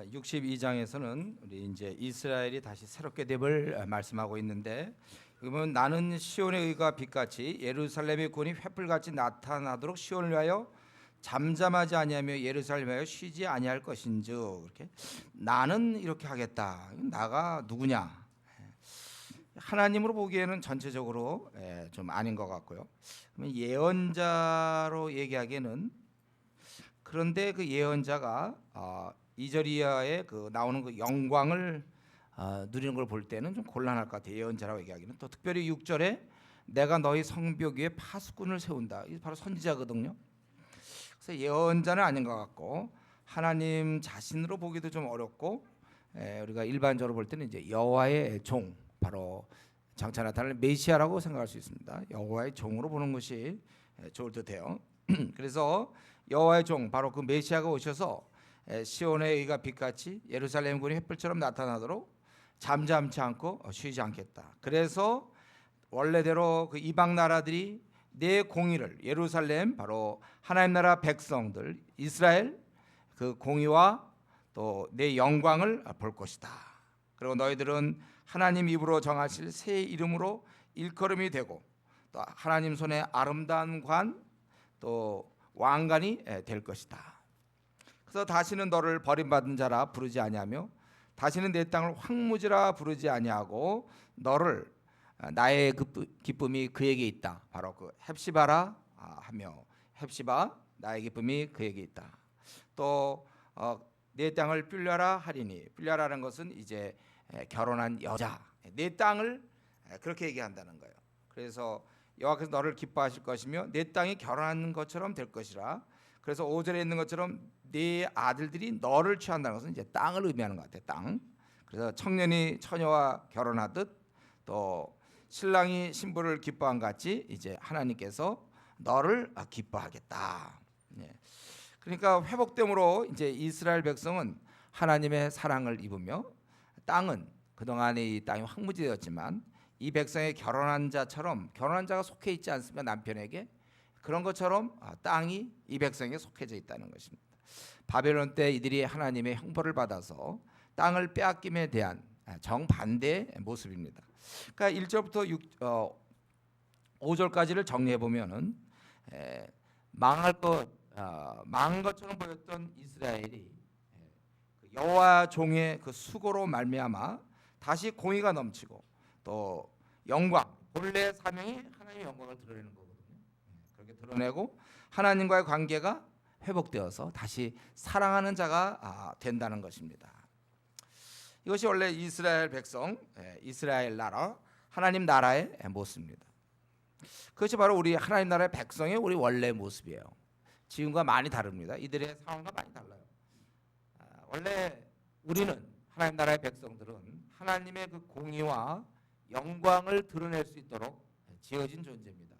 62장에서는 우리 이제 이스라엘이 다시 새롭게 됨을 말씀하고 있는데, 그러면 나는 시온의 의가 빛같이 예루살렘의 군이 횃불같이 나타나도록 시온을 위하여 잠잠하지 아니하며 예루살렘을 위하여 쉬지 아니할 것인즉, 이렇게 나는 이렇게 하겠다. 나가 누구냐? 하나님으로 보기에는 전체적으로 좀 아닌 것 같고요. 그러면 예언자로 얘기하기에는, 그런데 그 예언자가 2절 이하에 그 나오는 그 영광을 누리는 걸 볼 때는 좀 곤란할 것 같아요. 예언자라고 얘기하기는. 또 특별히 6절에 내가 너희 성벽 위에 파수꾼을 세운다. 이게 바로 선지자거든요. 그래서 예언자는 아닌 것 같고, 하나님 자신으로 보기도 좀 어렵고, 우리가 일반적으로 볼 때는 이제 여호와의 종, 바로 장차 나타날 메시아라고 생각할 수 있습니다. 여호와의 종으로 보는 것이 좋을 듯해요. 그래서 여호와의 종, 바로 그 메시아가 오셔서 시온의 의가 빛같이 예루살렘 군이 횃불처럼 나타나도록 잠잠치 않고 쉬지 않겠다. 그래서 원래대로 그 이방 나라들이 내 공의를, 예루살렘 바로 하나님 나라 백성들 이스라엘 그 공의와 또 내 영광을 볼 것이다. 그리고 너희들은 하나님 입으로 정하실 새 이름으로 일컬음이 되고, 또 하나님 손에 아름다운 관, 또 왕관이 될 것이다. 그래서 다시는 너를 버림받은 자라 부르지 아니하며 다시는 내 땅을 황무지라 부르지 아니하고 너를 나의 기쁨이 그에게 있다. 바로 그 헵시바라 하며, 헵시바 나의 기쁨이 그에게 있다. 또 내 땅을 뿔려라 하리니, 뿔려라는 것은 이제 결혼한 여자, 내 땅을 그렇게 얘기한다는 거예요. 그래서 여호와께서 너를 기뻐하실 것이며 내 땅이 결혼한 것처럼 될 것이라. 그래서 5절에 있는 것처럼 네 아들들이 너를 취한다는 것은 이제 땅을 의미하는 것 같아요. 땅. 그래서 청년이 처녀와 결혼하듯 또 신랑이 신부를 기뻐한 같이 이제 하나님께서 너를 기뻐하겠다. 그러니까 회복됨으로 이제 이스라엘 백성은 하나님의 사랑을 입으며, 땅은 그동안에 이 땅이 황무지되었지만 이 백성의 결혼한 자처럼, 결혼한 자가 속해 있지 않습니까? 남편에게. 그런 것처럼 땅이 이 백성에게 속해져 있다는 것입니다. 바벨론 때 이들이 하나님의 형벌을 받아서 땅을 빼앗김에 대한 정반대의 모습입니다. 그러니까 1절부터 5절까지를 정리해 보면은 망한 것처럼 보였던 이스라엘이 여호와 종의 그 수고로 말미암아 다시 공의가 넘치고, 또 영광, 본래의 사명이 하나님의 영광을 드러내는 거거든요. 그렇게 드러내고 하나님과의 관계가 회복되어서 다시 사랑하는 자가 된다는 것입니다. 이것이 원래 이스라엘 백성, 이스라엘 나라, 하나님 나라의 모습입니다. 그것이 바로 우리 하나님 나라의 백성의 우리 원래 모습이에요. 지금과 많이 다릅니다. 이들의 상황과 많이 달라요. 원래 우리는, 하나님 나라의 백성들은 하나님의 그 공의와 영광을 드러낼 수 있도록 지어진 존재입니다.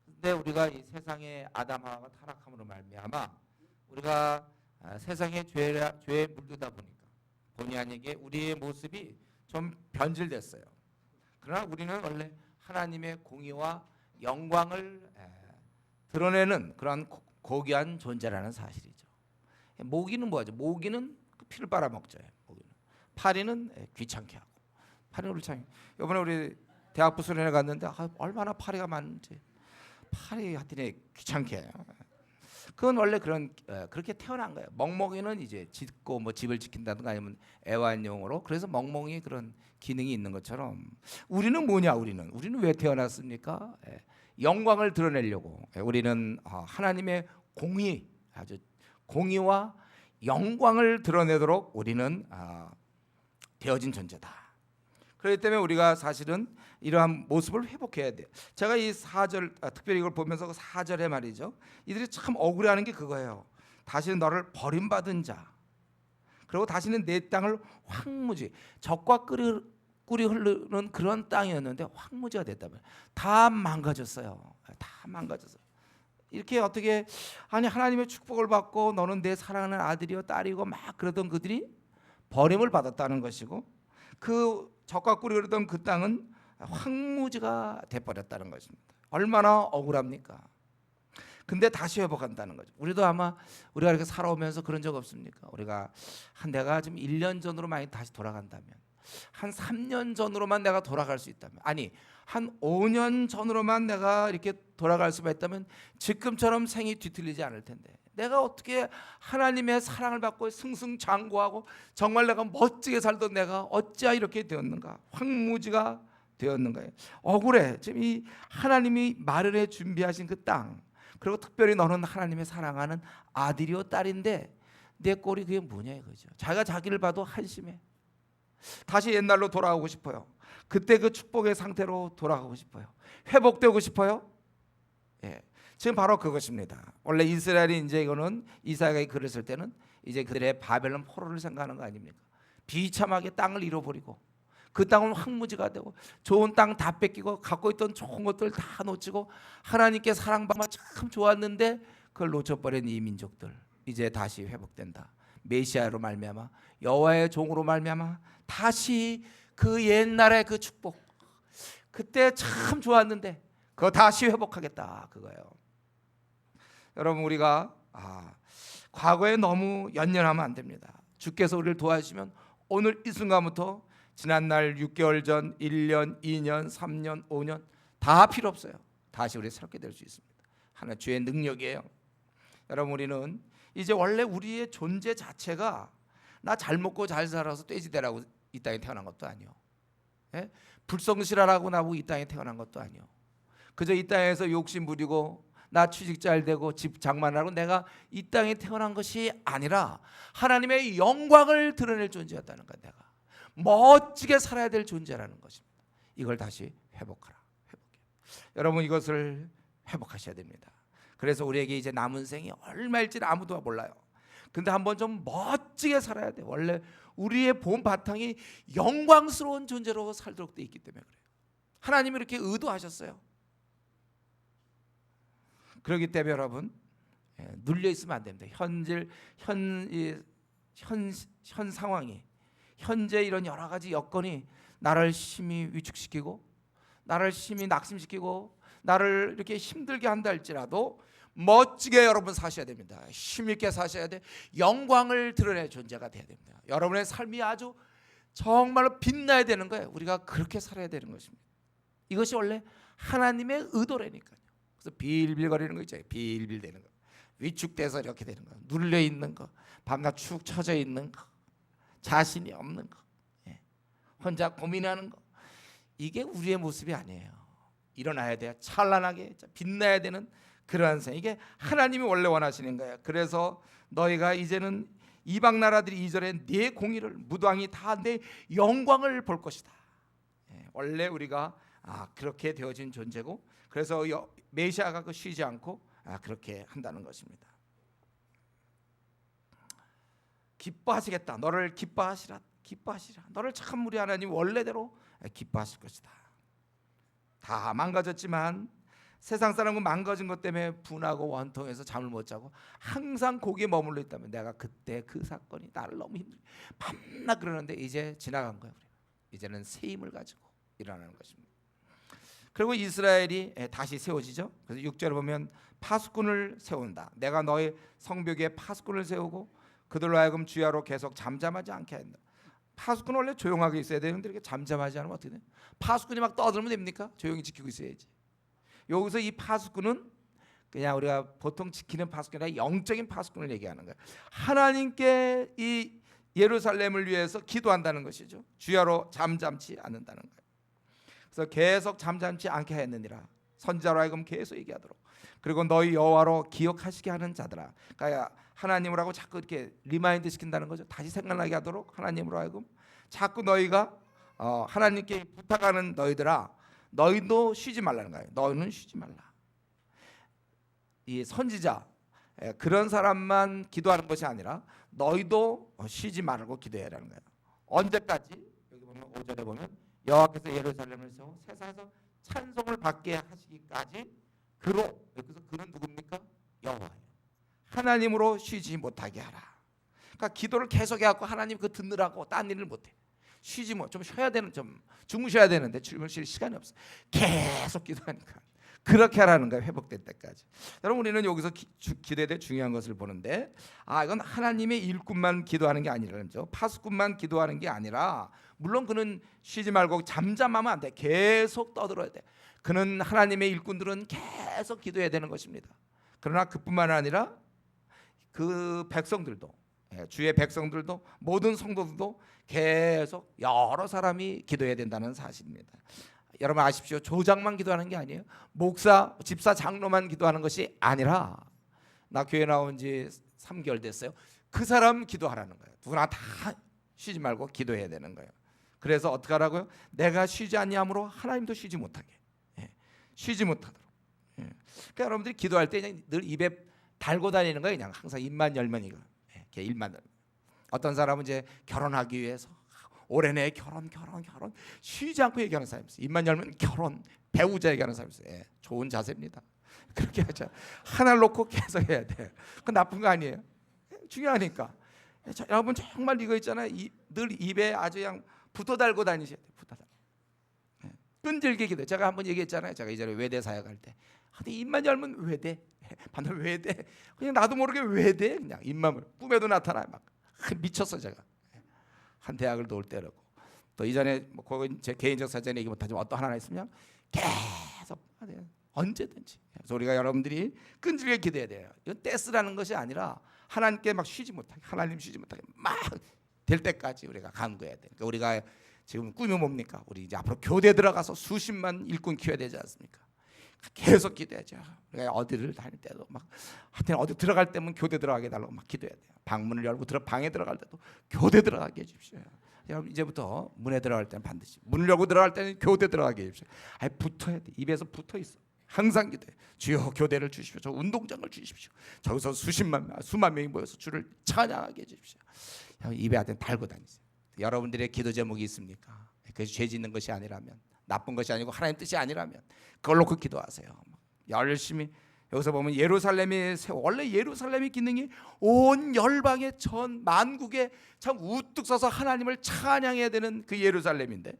그런데 우리가 이 세상에 아담 하와가 타락함으로 말미암아 우리가 세상의 죄에 물들다 보니까 본의 아니게 우리의 모습이 좀 변질됐어요. 그러나 우리는 원래 하나님의 공의와 영광을 드러내는 그런 고귀한 존재라는 사실이죠. 모기는 뭐하죠? 모기는 피를 빨아먹죠. 모기는. 파리는 귀찮게 하고. 파리는 울창. 이번에 우리 대학부 수련회 갔는데 얼마나 파리가 많은지. 파리 하여튼 귀찮게 해요. 그건 원래 그렇게 태어난 거예요. 멍멍이는 이제 짖고 뭐 집을 지킨다든가 아니면 애완용으로, 그래서 멍멍이 그런 기능이 있는 것처럼 우리는 뭐냐? 우리는 왜 태어났습니까? 영광을 드러내려고. 우리는 하나님의 공의, 아주 공의와 영광을 드러내도록 우리는 되어진 존재다. 그렇기 때문에 우리가 사실은 이러한 모습을 회복해야 돼요. 제가 이 4절, 특별히 이걸 보면서 4절에 말이죠, 이들이 참 억울해하는 게 그거예요. 다시는 너를 버림받은 자, 그리고 다시는 내 땅을 황무지, 적과 꿀이 흐르는 그런 땅이었는데 황무지가 됐다면 다 망가졌어요. 다 망가졌어요. 이렇게 어떻게, 아니 하나님의 축복을 받고 너는 내 사랑하는 아들이요 딸이고 막 그러던 그들이 버림을 받았다는 것이고, 그 적과 꿀이 흐르던 그 땅은 황무지가 돼버렸다는 것입니다. 얼마나 억울합니까? 근데 다시 회복한다는 거죠. 우리도 아마 우리가 이렇게 살아오면서 그런 적 없습니까? 우리가 내가 지금 1년 전으로 많이 다시 돌아간다면, 한 3년 전으로만 내가 돌아갈 수 있다면, 아니 한 5년 전으로만 내가 이렇게 돌아갈 수만 있다면 지금처럼 생이 뒤틀리지 않을 텐데, 내가 어떻게 하나님의 사랑을 받고 승승장구하고 정말 내가 멋지게 살던 내가 어찌야 이렇게 되었는가, 황무지가 되었는가. 억울해. 지금 이 하나님이 마련해 준비하신 그 땅, 그리고 특별히 너는 하나님의 사랑하는 아들이요 딸인데 내 꼴이 그게 뭐냐 이거죠. 자기가 자기를 봐도 한심해. 다시 옛날로 돌아가고 싶어요. 그때 그 축복의 상태로 돌아가고 싶어요. 회복되고 싶어요. 예, 지금 바로 그것입니다. 원래 이스라엘이 이제 이거는 이사야가 글을 쓸 때는 이제 그들의 바벨론 포로를 생각하는 거 아닙니까? 비참하게 땅을 잃어버리고 그 땅은 황무지가 되고 좋은 땅 다 뺏기고 갖고 있던 좋은 것들 다 놓치고 하나님께 사랑받아 참 좋았는데 그걸 놓쳐버린 이 민족들, 이제 다시 회복된다. 메시아로 말미암아, 여호와의 종으로 말미암아 다시 그 옛날의 그 축복, 그때 참 좋았는데 그거 다시 회복하겠다 그거예요. 여러분, 우리가 과거에 너무 연연하면 안 됩니다. 주께서 우리를 도와주시면 오늘 이 순간부터 지난날 6개월 전, 1년, 2년, 3년, 5년 다 필요 없어요. 다시 우리 새롭게 될 수 있습니다. 하나 주의 능력이에요. 여러분, 우리는 이제 원래 우리의 존재 자체가 나 잘 먹고 잘 살아서 떼지대라고 이 땅에 태어난 것도 아니요. 예? 불성실하라고 나보고 이 땅에 태어난 것도 아니요. 그저 이 땅에서 욕심 부리고 나 취직 잘 되고 집 장만하고 내가 이 땅에 태어난 것이 아니라 하나님의 영광을 드러낼 존재였다는 거야. 내가 멋지게 살아야 될 존재라는 것입니다. 이걸 다시 회복하라. 회복해. 여러분, 이것을 회복하셔야 됩니다. 그래서 우리에게 이제 남은 생이 얼마일지는 아무도 몰라요. 근데 한번 좀 멋지게 살아야 돼. 원래 우리의 본 바탕이 영광스러운 존재로 살도록 돼 있기 때문에 그래요. 하나님이 이렇게 의도하셨어요. 그렇기 때문에 여러분, 눌려 있으면 안 됩니다. 현 상황이, 현재 이런 여러 가지 여건이 나를 심히 위축시키고 나를 심히 낙심시키고 나를 이렇게 힘들게 한다 할지라도 멋지게 여러분 사셔야 됩니다. 힘있게 사셔야 돼. 영광을 드러낼 존재가 돼야 됩니다. 여러분의 삶이 아주 정말로 빛나야 되는 거예요. 우리가 그렇게 살아야 되는 것입니다. 이것이 원래 하나님의 의도라니까요. 그래서 빌빌거리는 거 있잖아요. 빌빌대는 거, 위축돼서 이렇게 되는 거, 눌려 있는 거, 밤낮 축 처져 있는 거, 자신이 없는 거, 혼자 고민하는 거, 이게 우리의 모습이 아니에요. 일어나야 돼요. 찬란하게 빛나야 되는 그러한 생, 이게 하나님이 원래 원하시는 거예요. 그래서 너희가 이제는 이방 나라들이 이전에 네 공의를, 무당이 다 내 영광을 볼 것이다. 원래 우리가 그렇게 되어진 존재고, 그래서 메시아가 쉬지 않고 그렇게 한다는 것입니다. 기뻐하시겠다. 너를 기뻐하시라. 기뻐하시라. 너를 참 우리 하나님 원래대로 기뻐하실 것이다. 다 망가졌지만 세상 사람은 망가진 것 때문에 분하고 원통해서 잠을 못 자고 항상 거기에 머물러 있다면, 내가 그때 그 사건이 나를 너무 힘들게 밤낮 그러는데 이제 지나간 거예요. 이제는 새 힘을 가지고 일어나는 것입니다. 그리고 이스라엘이 다시 세워지죠. 그래서 6절에 보면 파수꾼을 세운다. 내가 너의 성벽에 파수꾼을 세우고 그들로 하여금 주야로 계속 잠잠하지 않게 한다. 파수꾼은 원래 조용하게 있어야 되는데 이렇게 잠잠하지 않으면 어떻게 돼요? 파수꾼이 막 떠들면 됩니까? 조용히 지키고 있어야지. 여기서 이 파수꾼은 그냥 우리가 보통 지키는 파수꾼이 아니라 영적인 파수꾼을 얘기하는 거예요. 하나님께 이 예루살렘을 위해서 기도한다는 것이죠. 주야로 잠잠치 않는다는 거예요. 그래서 계속 잠잠치 않게 했느니라. 선지자로 하여금 계속 얘기하도록. 그리고 너희 여호와로 기억하시게 하는 자들아. 그러니까 하나님으로 자꾸 이렇게 리마인드 시킨다는 거죠. 다시 생각나게 하도록 하나님으로 하여금 자꾸 너희가 하나님께 부탁하는 너희들아, 너희도 쉬지 말라는 거예요. 너희는 쉬지 말라. 이 선지자, 그런 사람만 기도하는 것이 아니라 너희도 쉬지 말고 기도해라는 거예요. 언제까지? 여기 보면 5절에 보면 여호와께서 예루살렘을 세워 세상에서 찬송을 받게 하시기까지 그로, 여기서 그는 누굽니까? 여호와예요. 하나님으로 쉬지 못하게 하라. 그러니까 기도를 계속 해갖고 하나님 그 듣느라고 딴 일을 못해. 쉬지 못, 좀 쉬어야 되는, 좀 주무셔야 되는데 주무실 시간이 없어. 계속 기도하니까 그렇게 하라는 거예요. 회복될 때까지. 여러분 우리는 여기서 기도에 대해 중요한 것을 보는데 이건 하나님의 일꾼만 기도하는 게 아니라는 거죠. 파수꾼만 기도하는 게 아니라 물론 그는 쉬지 말고 잠잠하면 안 돼. 계속 떠들어야 돼. 그는 하나님의 일꾼들은 계속 기도해야 되는 것입니다. 그러나 그뿐만 아니라 그 백성들도 주의 백성들도 모든 성도들도 계속 여러 사람이 기도해야 된다는 사실입니다. 여러분 아십시오. 조장만 기도하는 게 아니에요. 목사, 집사, 장로만 기도하는 것이 아니라 나 교회 나온 지 3개월 됐어요. 그 사람 기도하라는 거예요. 누구나 다 쉬지 말고 기도해야 되는 거예요. 그래서 어떻게 하라고요? 내가 쉬지 않냐므로 하나님도 쉬지 못하게, 쉬지 못하도록. 그러니까 여러분들이 기도할 때 늘 입에 달고 다니는 거예요. 그냥 항상 입만 열면 이거, 입만 열면. 어떤 사람은 이제 결혼하기 위해서 올해 내 결혼 쉬지 않고 얘기하는 사람이 있어요. 입만 열면 결혼, 배우자 얘기하는 사람이 있어요. 좋은 자세입니다. 그렇게 하자. 하나를 놓고 계속 해야 돼. 그건 나쁜 거 아니에요. 중요하니까. 여러분 정말 이거 있잖아요. 늘 입에 아주 그냥 붙어 달고 다니셔야 돼요. 붙어 달고. 끈질게 기도. 제가 한번 얘기했잖아요. 제가 이전에 외대 사역할 때. 근데 입만 열면 외대. 반드시 외대. 그냥 나도 모르게 외대. 그냥 입만 꿈에도 나타나요. 막 미쳤어 제가. 한 대학을 놓을 때라고. 또 이전에 그건 제 개인적 사전 얘기 못하지만 어떤 하나 있으면 계속 언제든지. 그래서 우리가 여러분들이 끈질게 기도해야 돼요. 이건 떼쓰라는 것이 아니라 하나님께 막 쉬지 못하게, 하나님 쉬지 못하게 막 될 때까지 우리가 간구해야 돼. 그러니까 우리가 지금 꿈이 뭡니까? 우리 이제 앞으로 교대 들어가서 수십만 일꾼 키워야 되지 않습니까? 계속 기도해야죠. 우리가 어디를 다닐 때도 막 하여튼 어디 들어갈 때면 교대 들어가게 달라고 막 기도해야 돼요. 방문을 열고 방에 들어갈 때도 교대 들어가게 해주십시오. 여러분 이제부터 문에 들어갈 때는 반드시 문을 열고 들어갈 때는 교대 들어가게 해주십시오. 붙어야 돼. 입에서 붙어 있어. 항상 기도해. 주여 교대를 주십시오. 저 운동장을 주십시오. 저기서 수만 명이 모여서 주를 찬양하게 해주십시오. 입에 하여튼 달고 다니세요. 여러분들의 기도 제목이 있습니까? 그것이 죄 짓는 것이 아니라면, 나쁜 것이 아니고 하나님 뜻이 아니라면 그걸 놓고 기도하세요. 열심히. 여기서 보면 예루살렘이 원래 예루살렘의 기능이 온 열방의 전 만국에 참 우뚝 서서 하나님을 찬양해야 되는 그 예루살렘인데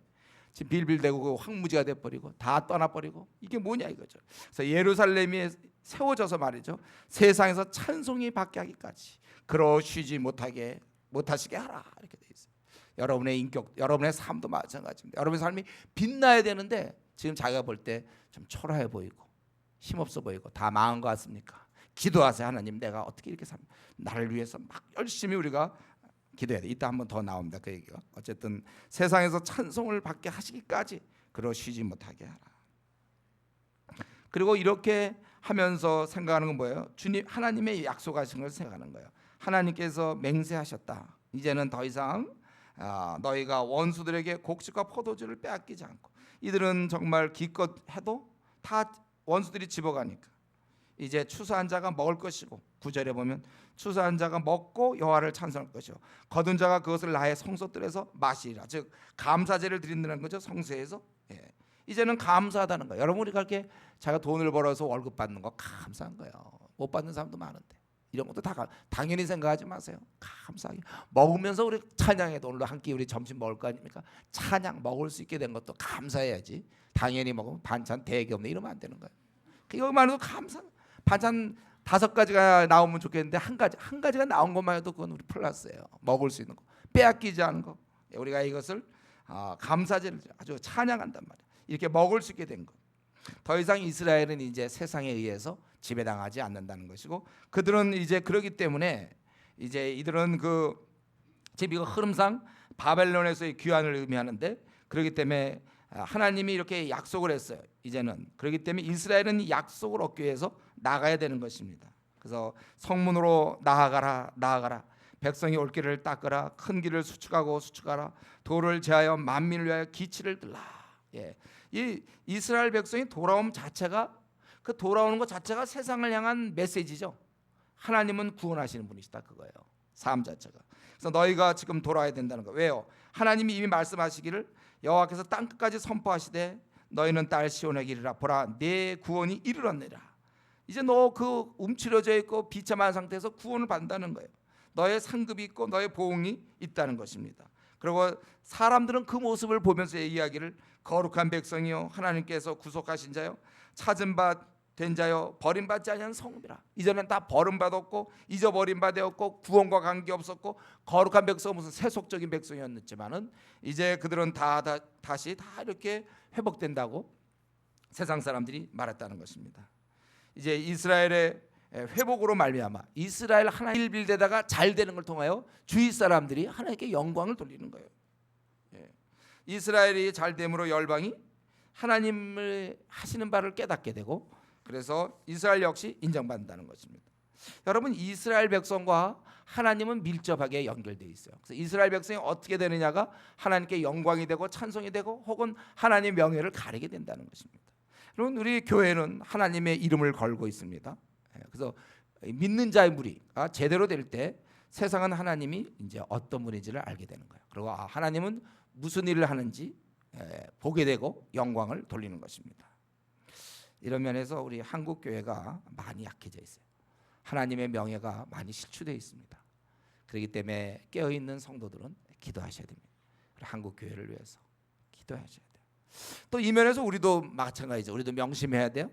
지금 빌빌대고 그 황무지가 돼버리고 다 떠나버리고 이게 뭐냐 이거죠. 그래서 예루살렘이 세워져서 말이죠. 세상에서 찬송이 받게 하기까지 그러 쉬지 못하시게 하라 이렇게 돼 있어요. 여러분의 인격, 여러분의 삶도 마찬가지입니다. 여러분의 삶이 빛나야 되는데 지금 자기가 볼 때 좀 초라해 보이고 힘없어 보이고 다 망한 것 같습니까? 기도하세요. 하나님 내가 어떻게 이렇게 나를 위해서 막 열심히 우리가 기도해야 돼. 이따 한번 더 나옵니다. 그 얘기가. 어쨌든 세상에서 찬송을 받게 하시기까지 그러 쉬지 못하게 하라. 그리고 이렇게 하면서 생각하는 건 뭐예요? 주님 하나님의 약속하신 걸 생각하는 거예요. 하나님께서 맹세하셨다. 이제는 더 이상 너희가 원수들에게 곡식과 포도주를 빼앗기지 않고 이들은 정말 기껏 해도 다 원수들이 집어가니까 이제 추수한 자가 먹을 것이고 9절에 보면 추수한 자가 먹고 여호와를 찬송할 것이요 거둔 자가 그것을 나의 성소들에서 마시리라. 즉 감사제를 드린다는 거죠. 성소에서. 이제는 감사하다는 거예요. 여러분 우리가 이렇게 자기가 돈을 벌어서 월급 받는 거 감사한 거예요. 못 받는 사람도 많은데 이런 것도 다 당연히 생각하지 마세요. 감사하게 먹으면서 우리 찬양해도 오늘도 한 끼 우리 점심 먹을 거 아닙니까? 찬양 먹을 수 있게 된 것도 감사해야지. 당연히 먹으면 반찬 대게 없네 이러면 안 되는 거예요. 이것만 해도 감사. 반찬 5가지가 나오면 좋겠는데 한 가지가 나온 것만 해도 그건 우리 플러스예요. 먹을 수 있는 거 빼앗기지 않은 거 우리가 이것을 감사제를 아주 찬양한단 말이에요. 이렇게 먹을 수 있게 된 거. 더 이상 이스라엘은 이제 세상에 의해서 지배당하지 않는다는 것이고 그들은 이제 그러기 때문에 이제 이들은 지금 이거 흐름상 바벨론에서의 귀환을 의미하는데 그렇기 때문에 하나님이 이렇게 약속을 했어요. 이제는 그렇기 때문에 이스라엘은 이 약속을 얻기 위해서 나가야 되는 것입니다. 그래서 성문으로 나아가라. 백성이 올 길을 닦으라. 큰 길을 수축하라. 도를 제하여 만민을 위하여 기치를 들라. 이 이스라엘 백성이 돌아옴 자체가 그 돌아오는 것 자체가 세상을 향한 메시지죠. 하나님은 구원하시는 분이시다 그거예요. 삶 자체가. 그래서 너희가 지금 돌아야 된다는 거. 왜요? 하나님이 이미 말씀하시기를 여호와께서 땅 끝까지 선포하시되 너희는 딸 시온의 길이라 보라 내 구원이 이르렀느니라. 이제 너 그 움츠러져 있고 비참한 상태에서 구원을 받는다는 거예요. 너의 상급이 있고 너의 보응이 있다는 것입니다. 그리고 사람들은 그 모습을 보면서 이야기를 거룩한 백성이요 하나님께서 구속하신 자요 찾은 바 된 자여 버림받지 아니한 성읍이라. 이전엔 다 버림받았고 잊어버린 바 되었고 구원과 관계없었고 거룩한 백성은 무슨 세속적인 백성이었지만은 이제 그들은 다시 이렇게 회복된다고 세상 사람들이 말했다는 것입니다. 이제 이스라엘의 회복으로 말미암아 이스라엘 하나님 빌대다가 잘 되는 걸 통하여 주위 사람들이 하나님께 영광을 돌리는 거예요. 이스라엘이 잘 됨으로 열방이 하나님을 하시는 바를 깨닫게 되고, 그래서 이스라엘 역시 인정받는다는 것입니다. 여러분, 이스라엘 백성과 하나님은 밀접하게 연결되어 있어요. 그래서 이스라엘 백성이 어떻게 되느냐가 하나님께 영광이 되고 찬송이 되고 혹은 하나님의 명예를 가리게 된다는 것입니다. 여러분, 우리 교회는 하나님의 이름을 걸고 있습니다. 그래서 믿는 자의 무리가 제대로 될 때 세상은 하나님이 이제 어떤 분인지를 알게 되는 거예요. 그리고 하나님은 무슨 일을 하는지 보게 되고 영광을 돌리는 것입니다. 이런 면에서 우리 한국 교회가 많이 약해져 있어요. 하나님의 명예가 많이 실추되어 있습니다. 그렇기 때문에 깨어있는 성도들은 기도하셔야 됩니다. 한국 교회를 위해서 기도하셔야 돼요. 또 이 면에서 우리도 마찬가지죠. 우리도 명심해야 돼요.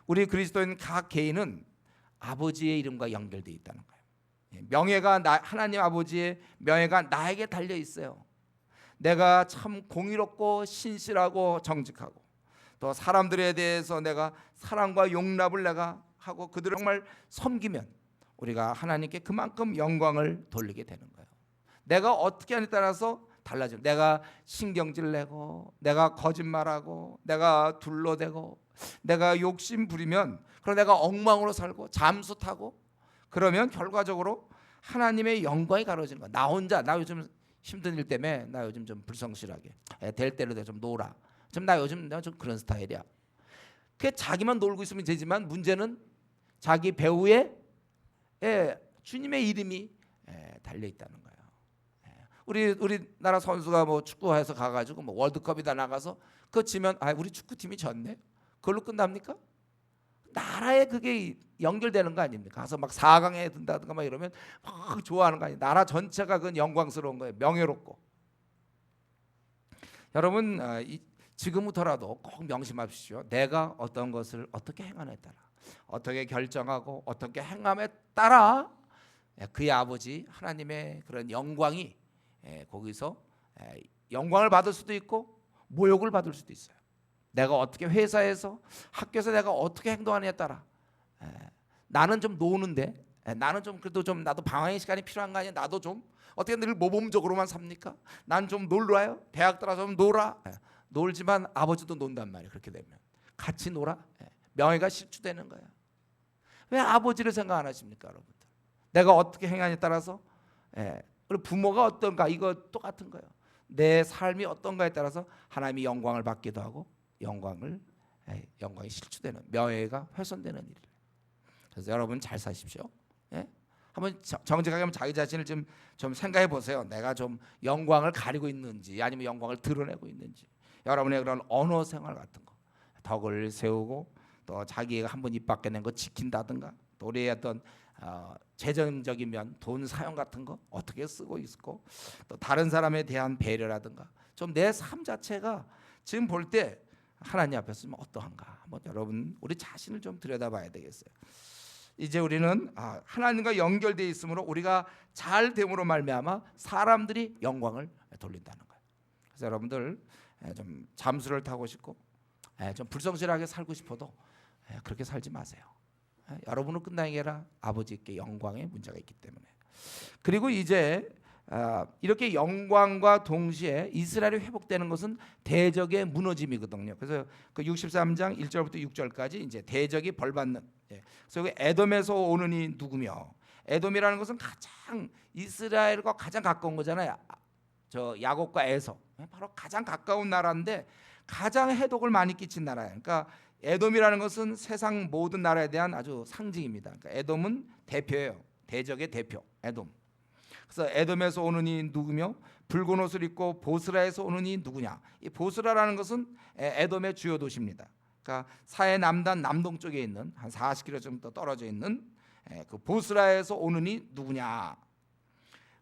우리 그리스도인 각 개인은 아버지의 이름과 연결되어 있다는 거예요. 명예가 하나님 아버지의 명예가 나에게 달려 있어요. 내가 참 공의롭고 신실하고 정직하고 또 사람들에 대해서 내가 사랑과 용납을 내가 하고 그들을 정말 섬기면 우리가 하나님께 그만큼 영광을 돌리게 되는 거예요. 내가 어떻게 하느냐에 따라서 달라져요. 내가 신경질 내고 내가 거짓말하고 내가 둘러대고 내가 욕심 부리면, 그럼 내가 엉망으로 살고 잠수 타고 그러면 결과적으로 하나님의 영광이 가려지는 거야. 나 혼자, 나 요즘 힘든 일 때문에 나 요즘 좀 불성실하게 될 대로 좀 놀아. 나 요즘 좀 그런 스타일이야. 그 자기만 놀고 있으면 되지만 문제는 자기 배후에 주님의 이름이 달려 있다는 거예요. 우리나라 선수가 뭐 축구해서 가가지고 뭐 월드컵이다 나가서 그거 지면 우리 축구팀이 졌네. 그걸로 끝납니까? 나라에 그게 연결되는 거 아닙니까? 가서 막 4강에 든다든가 막 이러면 막 좋아하는 거 아니에요. 나라 전체가 그건 영광스러운 거예요. 명예롭고. 여러분, 지금부터라도 꼭 명심하십시오. 내가 어떤 것을 어떻게 행하느냐에 따라, 어떻게 결정하고 어떻게 행함에 따라 그의 아버지 하나님의 그런 영광이 거기서 영광을 받을 수도 있고 모욕을 받을 수도 있어요. 내가 어떻게 회사에서 학교에서 내가 어떻게 행동하느냐에 따라 나는 좀 노는데 나는 좀 그래도 좀 나도 방황의 시간이 필요한 거 아니야? 나도 좀 어떻게 늘 모범적으로만 삽니까? 난 좀 놀아요. 대학 들어서 좀 놀아. 놀지만 아버지도 논단 말이에요. 그렇게 되면 같이 놀아. 명예가 실추되는 거야. 왜 아버지를 생각 안 하십니까, 여러분들? 내가 어떻게 행하냐에 따라서 그리고 부모가 어떤가, 이거 똑같은 거예요. 내 삶이 어떤가에 따라서 하나님이 영광을 받기도 하고 영광이 실추되는, 명예가 훼손되는 일. 그래서 여러분 잘 사십시오. 한번 정직하게 한번 자기 자신을 좀 생각해 보세요. 내가 좀 영광을 가리고 있는지 아니면 영광을 드러내고 있는지. 여러분의 그런 언어 생활 같은 거, 덕을 세우고 또 자기가 한번 입 밖에 낸 거 지킨다든가, 또 우리의 어떤 재정적인 면, 돈 사용 같은 거 어떻게 쓰고 있고, 또 다른 사람에 대한 배려라든가, 좀 내 삶 자체가 지금 볼 때 하나님 앞에서 좀 어떠한가 한번 여러분 우리 자신을 좀 들여다봐야 되겠어요. 이제 우리는 하나님과 연결되어 있으므로 우리가 잘 됨으로 말미암아 사람들이 영광을 돌린다는 거예요. 그래서 여러분들 좀 잠수를 타고 싶고 좀 불성실하게 살고 싶어도 그렇게 살지 마세요. 여러분은 끝나게 해라. 아버지께 영광의 문제가 있기 때문에. 그리고 이제 이렇게 영광과 동시에 이스라엘이 회복되는 것은 대적의 무너짐이거든요. 그래서 그 63장 1절부터 6절까지 이제 대적이 벌받는. 그래서 에돔에서 오는 이 누구며, 에돔이라는 것은 가장 이스라엘과 가장 가까운 거잖아요. 저 야곱과 에서 바로 가장 가까운 나라인데 가장 해독을 많이 끼친 나라예요. 그러니까 에돔이라는 것은 세상 모든 나라에 대한 아주 상징입니다. 그러니까 에돔은 대표예요. 대적의 대표 에돔. 그래서 에돔에서 오는 이 누구며, 붉은 옷을 입고 보스라에서 오는 이 누구냐. 이 보스라라는 것은 에돔의 주요 도시입니다. 그러니까 사해 남단 남동쪽에 있는 한 40km 정도 떨어져 있는 그 보스라에서 오는 이 누구냐.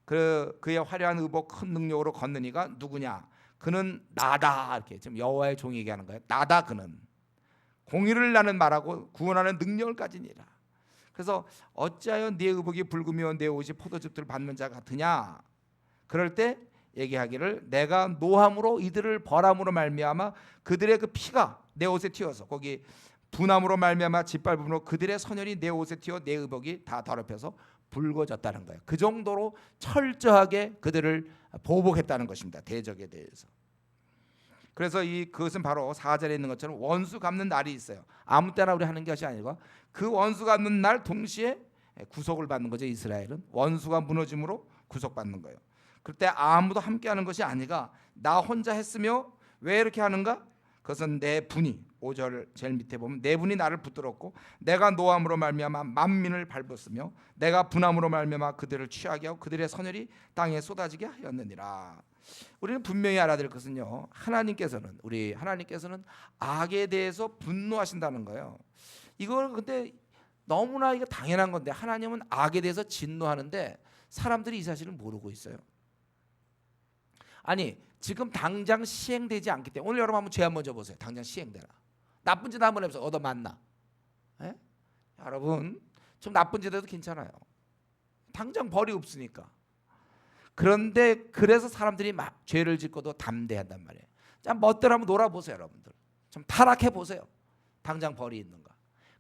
그의 화려한 의복 큰 능력으로 걷는 이가 누구냐. 그는 나다. 이렇게 지금 여호와의 종이 얘기하는 거예요. 나다 그는. 공의를 나는 말하고 구원하는 능력을 가지니라. 그래서 어찌하여 네 의복이 붉으며 내 옷이 포도즙들을 받는 자 같으냐. 그럴 때 얘기하기를 내가 노함으로 이들을 벌함으로 말미암아 그들의 그 피가 내 옷에 튀어서, 거기 분함으로 말미암아 짓밟음으로 그들의 선혈이 내 옷에 튀어 내 의복이 다 더럽혀서 붉어졌다는 거예요. 그 정도로 철저하게 그들을 보복했다는 것입니다. 대적에 대해서. 그래서 그것은 바로 4절에 있는 것처럼 원수 갚는 날이 있어요. 아무 때나 우리 하는 것이 아니고 그 원수 갚는 날 동시에 구속을 받는 거죠. 이스라엘은 원수가 무너짐으로 구속받는 거예요. 그때 아무도 함께하는 것이 아니라 나 혼자 했으며 왜 이렇게 하는가? 그것은 내 분이, 5절 제일 밑에 보면 내 분이 나를 붙들었고 내가 노함으로 말미암아 만민을 밟았으며 내가 분함으로 말미암아 그들을 취하게 하고 그들의 선혈이 땅에 쏟아지게 하였느니라. 우리는 분명히 알아야 될 것은요, 우리 하나님께서는 악에 대해서 분노하신다는 거예요. 이걸 근데 너무나 이거 당연한 건데 하나님은 악에 대해서 진노하는데 사람들이 이 사실을 모르고 있어요. 아니 지금 당장 시행되지 않기 때문에 오늘 여러분 한번 죄 한번 져보세요. 당장 시행되나? 나쁜 짓 한번 해보세요. 얻어맞나? 예? 여러분 좀 나쁜 짓 해도 괜찮아요. 당장 벌이 없으니까. 그런데 그래서 사람들이 막 죄를 짓고도 담대한단 말이에요. 자, 멋대로 한번 놀아보세요. 여러분들 좀 타락해보세요. 당장 벌이 있는가.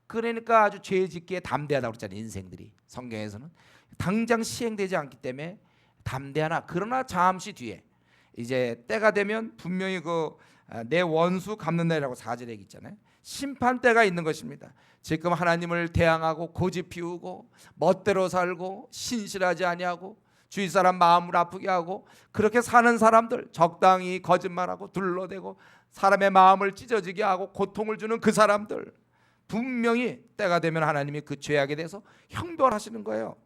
그러니까 아주 죄 짓기에 담대하다고 그랬잖아요. 인생들이 성경에서는 당장 시행되지 않기 때문에 담대하나 그러나 잠시 뒤에 이제 때가 되면 분명히 내 원수 갚는 날이라고 4절에 있잖아요. 심판 때가 있는 것입니다. 지금 하나님을 대항하고 고집 피우고 멋대로 살고 신실하지 아니하고 주위 사람 마음을 아프게 하고 그렇게 사는 사람들, 적당히 거짓말하고 둘러대고 사람의 마음을 찢어지게 하고 고통을 주는 그 사람들, 분명히 때가 되면 하나님이 그 죄악에 대해서 형벌하시는 거예요.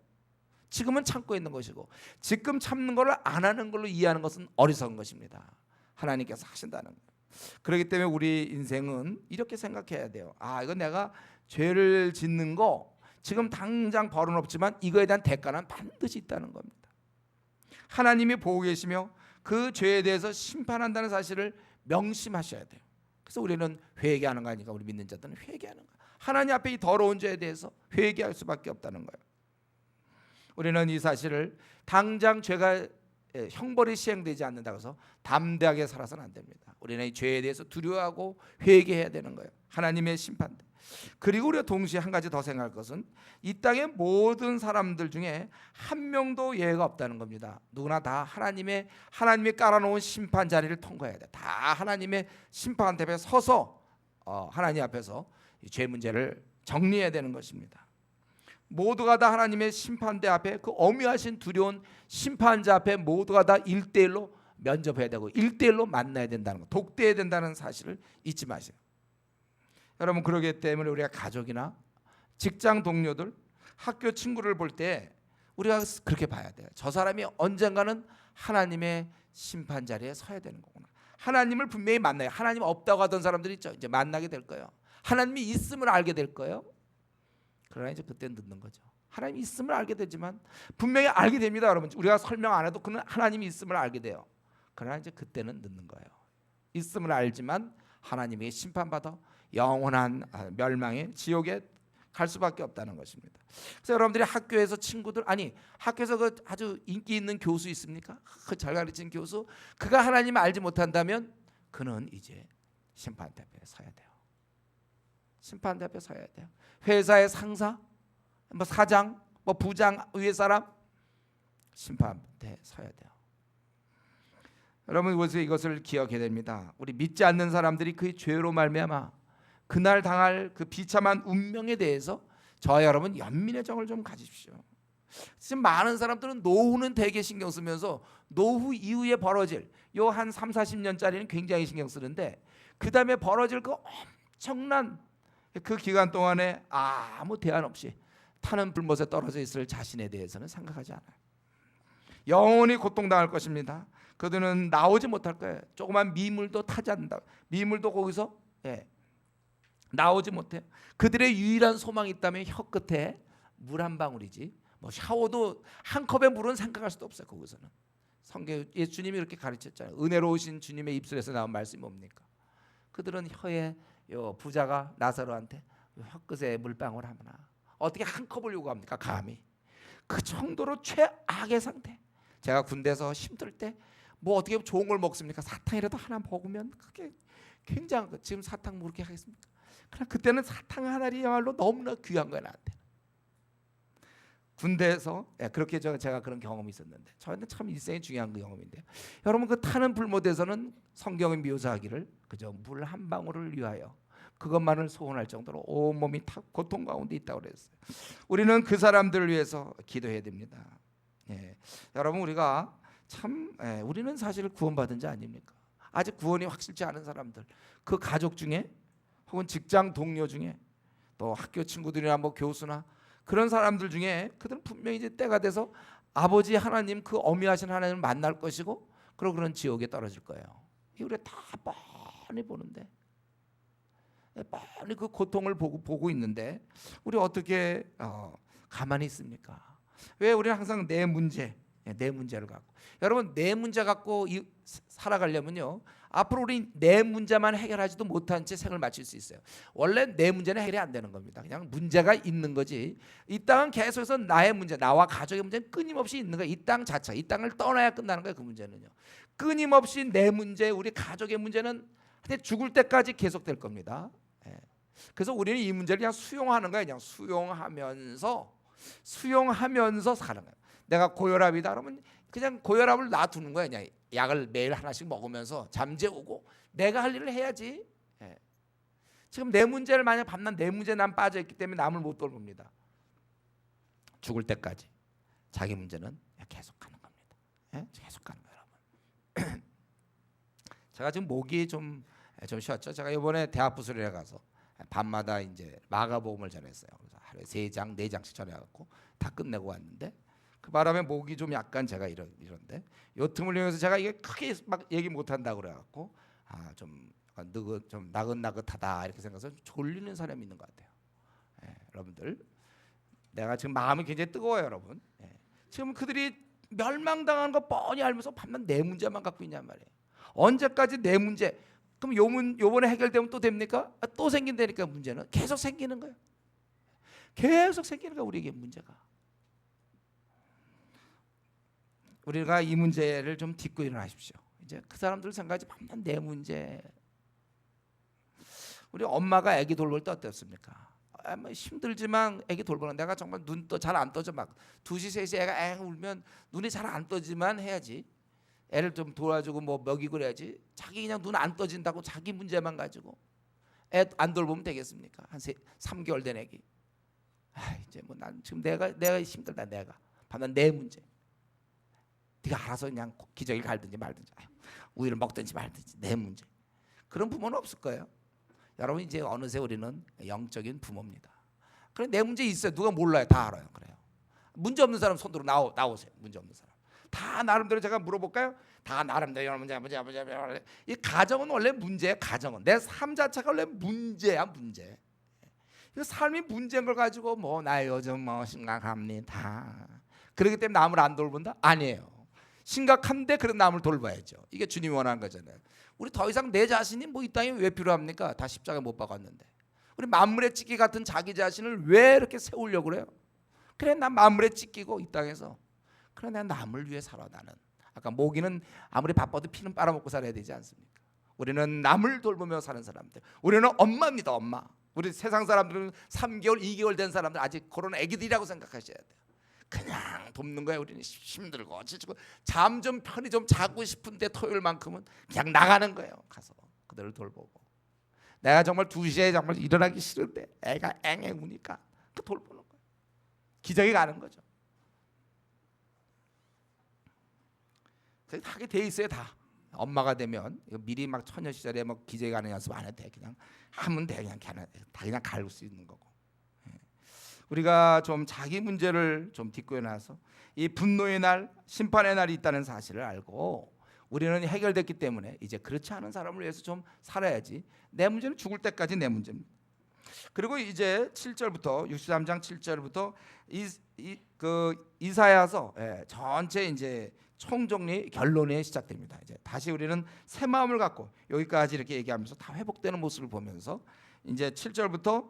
지금은 참고 있는 것이고 지금 참는 걸 안 하는 걸로 이해하는 것은 어리석은 것입니다. 하나님께서 하신다는 거예요. 그렇기 때문에 우리 인생은 이렇게 생각해야 돼요. 이거 내가 죄를 짓는 거 지금 당장 벌은 없지만 이거에 대한 대가는 반드시 있다는 겁니다. 하나님이 보고 계시며 그 죄에 대해서 심판한다는 사실을 명심하셔야 돼요. 그래서 우리는 회개하는 거 아니까 우리 믿는 자들은 회개하는 거예요. 하나님 앞에 이 더러운 죄에 대해서 회개할 수밖에 없다는 거예요. 우리는 이 사실을 당장 죄가 형벌이 시행되지 않는다고 해서 담대하게 살아서는 안 됩니다. 우리는 이 죄에 대해서 두려워하고 회개해야 되는 거예요. 하나님의 심판대. 그리고 우리가 동시에 한 가지 더 생각할 것은 이 땅의 모든 사람들 중에 한 명도 예외가 없다는 겁니다. 누구나 다 하나님이 깔아놓은 심판 자리를 통과해야 돼. 다 하나님의 심판 앞에 서서 하나님 앞에서 이 죄 문제를 정리해야 되는 것입니다. 모두가 다 하나님의 심판대 앞에 그 엄위하신 두려운 심판자 앞에 모두가 다 1대1로 면접해야 되고 1대1로 만나야 된다는 것, 독대해야 된다는 사실을 잊지 마세요. 여러분 그러기 때문에 우리가 가족이나 직장 동료들, 학교 친구를 볼 때 우리가 그렇게 봐야 돼요. 저 사람이 언젠가는 하나님의 심판 자리에 서야 되는 거구나. 하나님을 분명히 만나요. 하나님 없다고 하던 사람들이 있죠. 이제 만나게 될 거예요. 하나님이 있음을 알게 될 거예요. 그러나 이제 그때는 늦는 거죠. 하나님이 있음을 알게 되지만 분명히 알게 됩니다. 여러분 우리가 설명 안 해도 그는 하나님이 있음을 알게 돼요. 그러나 이제 그때는 늦는 거예요. 있음을 알지만 하나님에게 심판받아 영원한 멸망의 지옥에 갈 수밖에 없다는 것입니다. 그래서 여러분들이 학교에서 친구들, 학교에서 그 아주 인기 있는 교수 있습니까? 잘 가르치는 교수, 그가 하나님을 알지 못한다면 그는 이제 심판대 앞에 서야 돼요. 심판대 앞에 서야 돼요. 회사의 상사, 사장, 부장, 위에 사람, 심판대 서야 돼요. 여러분 이것을 기억해야 됩니다. 우리 믿지 않는 사람들이 그 죄로 말미암아 그날 당할 그 비참한 운명에 대해서 저와 여러분 연민의 정을 좀 가지십시오. 지금 많은 사람들은 노후는 되게 신경 쓰면서 노후 이후에 벌어질 요 한 3, 40년짜리는 굉장히 신경 쓰는데 그 다음에 벌어질 그 엄청난 그 기간 동안에 아무 대안 없이 타는 불못에 떨어져 있을 자신에 대해서는 생각하지 않아요. 영원히 고통당할 것입니다. 그들은 나오지 못할 거예요. 조그만 미물도 타지 않는다. 미물도 거기서 나오지 못해요. 그들의 유일한 소망이 있다면 혀 끝에 물 한 방울이지 샤워도 한 컵의 물은 생각할 수도 없어요. 거기서는 성경 예수님이 이렇게 가르쳤잖아요. 은혜로우신 주님의 입술에서 나온 말씀이 뭡니까? 그들은 혀에 요 부자가 나사로한테 혀끝에 물방울 하나 어떻게 한 컵을 요구합니까? 감히. 그 정도로 최악의 상태. 제가 군대에서 힘들 때 뭐 어떻게 좋은 걸 먹습니까? 사탕이라도 하나 먹으면 그게 굉장한 거. 지금 사탕 뭐 그렇게 하겠습니까? 그러나 그때는 사탕 하나리야말로 너무나 귀한 거야 나한테. 군대에서 그렇게 제가 그런 경험이 있었는데 저한테 참 일생에 중요한 그 경험인데요. 여러분 그 타는 불못에서는 성경이 묘사하기를 그저 물 한 방울을 위하여 그것만을 소원할 정도로 온 몸이 고통 가운데 있다고 그랬어요. 우리는 그 사람들을 위해서 기도해야 됩니다. 여러분 우리가 참 우리는 사실 구원받은 자 아닙니까? 아직 구원이 확실치 않은 사람들, 그 가족 중에 혹은 직장 동료 중에 또 학교 친구들이나 뭐 교수나 그런 사람들 중에 그들은 분명히 이제 때가 돼서 아버지 하나님 그 어미하신 하나님을 만날 것이고 그리고 그런 지옥에 떨어질 거예요. 이 우리가 다 뻔히 보는데 뻔히 그 고통을 보고 있는데 우리 어떻게 가만히 있습니까? 왜 우리는 항상 내 문제를 갖고 여러분 내 문제 갖고 살아가려면요 앞으로 우리 내 문제만 해결하지도 못한 채 생을 마칠 수 있어요. 원래 내 문제는 해결이 안 되는 겁니다. 그냥 문제가 있는 거지. 이 땅은 계속해서 나의 문제, 나와 가족의 문제는 끊임없이 있는 거예요. 이 땅 자체, 이 땅을 떠나야 끝나는 거예요. 그 문제는요. 끊임없이 내 문제, 우리 가족의 문제는 죽을 때까지 계속될 겁니다. 그래서 우리는 이 문제를 그냥 수용하는 거예요. 그냥 수용하면서 사는 거예요. 내가 고혈압이다 그러면 그냥 고혈압을 놔두는 거야. 그냥 약을 매일 하나씩 먹으면서 잠재우고 내가 할 일을 해야지. 지금 내 문제를 만약 밤낮 내 문제에 난 빠져있기 때문에 남을 못 돌봅니다. 죽을 때까지 자기 문제는 계속 가는 겁니다. 계속 가는 거예요, 여러분. 제가 지금 목이 좀 쉬었죠. 제가 이번에 대학부설에 가서 밤마다 이제 마가복음을 전했어요. 그래서 하루에 3장, 4장씩 전해갖고 다 끝내고 왔는데 그 바람에 목이 좀 약간 제가 이런데 요 틈을 이용해서 제가 이게 크게 막 얘기 못한다고 그래갖고 좀 나긋나긋하다 이렇게 생각해서 졸리는 사람이 있는 것 같아요. 여러분들 내가 지금 마음이 굉장히 뜨거워요, 여러분. 지금 그들이 멸망당하는 거 뻔히 알면서 밤낮 내 문제만 갖고 있냔 말이에요. 언제까지 내 문제? 그럼 요번에 해결되면 또 됩니까? 또 생긴다니까. 문제는 계속 생기는 거예요. 계속 생기는 거예요, 우리에게 문제가. 우리가 이 문제를 좀 딛고 일어나십시오. 이제 그 사람들 생각하지 밤낮 내 문제. 우리 엄마가 아기 돌볼 때 어땠습니까? 뭐 힘들지만 아기 돌보는 내가 정말 눈 잘 안 떠져 막 2시 3시 애가 앵 울면 눈이 잘 안 떠지만 해야지. 애를 좀 도와주고 뭐 먹이고 그래야지. 자기 그냥 눈 안 떠진다고 자기 문제만 가지고 애 안 돌보면 되겠습니까? 한 3개월 된 애기. 이제 뭐 난 지금 내가 힘들다. 내가 밤낮 내 문제. 네가 알아서 그냥 기저귀를 갈든지 말든지 우유를 먹든지 말든지 내 문제. 그런 부모는 없을 거예요. 여러분 이제 어느새 우리는 영적인 부모입니다. 그래 내 문제 있어요. 누가 몰라요. 다 알아요. 그래요. 문제 없는 사람 손들어 나오세요. 문제 없는 사람. 다 나름대로 제가 물어볼까요? 다 나름대로 문제. 이 가정은 원래 문제예요. 가정은 내 삶 자체가 원래 문제야. 문제. 이 삶이 문제인 걸 가지고 뭐 나 요즘 뭐 심각합니다. 그렇기 때문에 남을 안 돌본다? 아니에요. 심각한데 그런 남을 돌봐야죠. 이게 주님이 원하는 거잖아요. 우리 더 이상 내 자신이 뭐 이 땅에 왜 필요합니까? 다 십자가에 못 박았는데. 우리 만물의 찢기 같은 자기 자신을 왜 이렇게 세우려고 그래요? 그래 난 만물에 찢기고 이 땅에서 그래 난 남을 위해 살아. 나는 아까 모기는 아무리 바빠도 피는 빨아먹고 살아야 되지 않습니까? 우리는 남을 돌보며 사는 사람들. 우리는 엄마입니다. 엄마. 우리 세상 사람들은 3개월 2개월 된 사람들 아직 그런 애기들이라고 생각하셔야 돼요. 그냥 돕는 거야. 우리는 힘들고 지치고 잠 좀 편히 좀 자고 싶은데 토요일만큼은 그냥 나가는 거예요. 가서 그들을 돌보고. 내가 정말 2시에 정말 일어나기 싫은데 애가 앵앵 우니까 그 돌보는 거예요. 기적이 가는 거죠. 하게 돼 있어요. 다 엄마가 되면 미리 막 처녀 시절에 뭐 기적이 가는 연습 안 해도 돼. 그냥 하면 돼. 다 그냥 갈 수 있는 거고. 우리가 좀 자기 문제를 좀 딛고 일어나서 이 분노의 날, 심판의 날이 있다는 사실을 알고 우리는 해결됐기 때문에 이제 그렇지 않은 사람을 위해서 좀 살아야지. 내 문제는 죽을 때까지 내 문제입니다. 그리고 이제 7절부터 63장 7절부터 그 이사야서 전체 이제 총정리 결론에 시작됩니다. 이제 다시 우리는 새 마음을 갖고 여기까지 이렇게 얘기하면서 다 회복되는 모습을 보면서 이제 7절부터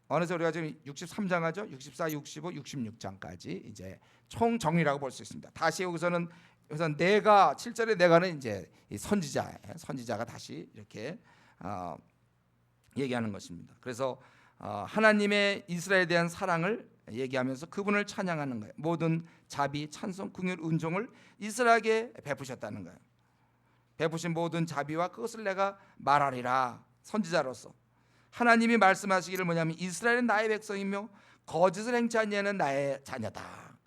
어느새 우리가 지금 63장 하죠. 64, 65, 66장까지 이제 총 정리라고 볼 수 있습니다. 다시 여기서는 내가 7절에 내가는 이제 이 선지자가 다시 이렇게 얘기하는 것입니다. 그래서 하나님의 이스라엘에 대한 사랑을 얘기하면서 그분을 찬양하는 거예요. 모든 자비, 찬송, 긍휼, 은총을 이스라엘에게 베푸셨다는 거예요. 베푸신 모든 자비와 그것을 내가 말하리라. 선지자로서 하나님이 말씀하시기를 뭐냐면 이스라엘은 나의 백성이며 거짓을 행치 아니하는 나의 자녀다.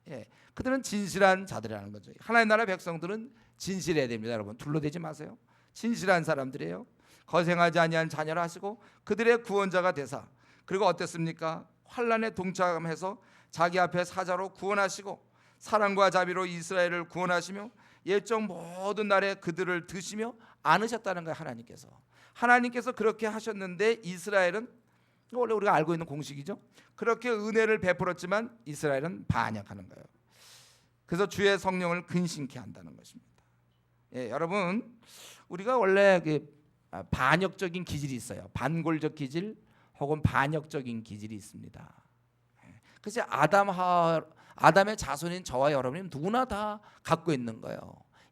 예, 그들은 진실한 자들이라는 거죠. 하나님 나라 백성들은 진실해야 됩니다. 여러분 둘러대지 마세요. 진실한 사람들이에요. 거생하지 아니한 자녀라 하시고 그들의 구원자가 되사 그리고 어땠습니까? 환난에 동참해서 자기 앞에 사자로 구원하시고 사랑과 자비로 이스라엘을 구원하시며 옛적 모든 날에 그들을 드시며 안으셨다는 거예요. 하나님께서 그렇게 하셨는데 이스라엘은 원래 우리가 알고 있는 공식이죠. 그렇게 은혜를 베풀었지만 이스라엘은 반역하는 거예요. 그래서 주의 성령을 근심케 한다는 것입니다. 예, 여러분 우리가 원래 반역적인 기질이 있어요. 반골적 기질 혹은 반역적인 기질이 있습니다. 그래서 아담의 자손인 저와 여러분이 누구나 다 갖고 있는 거예요.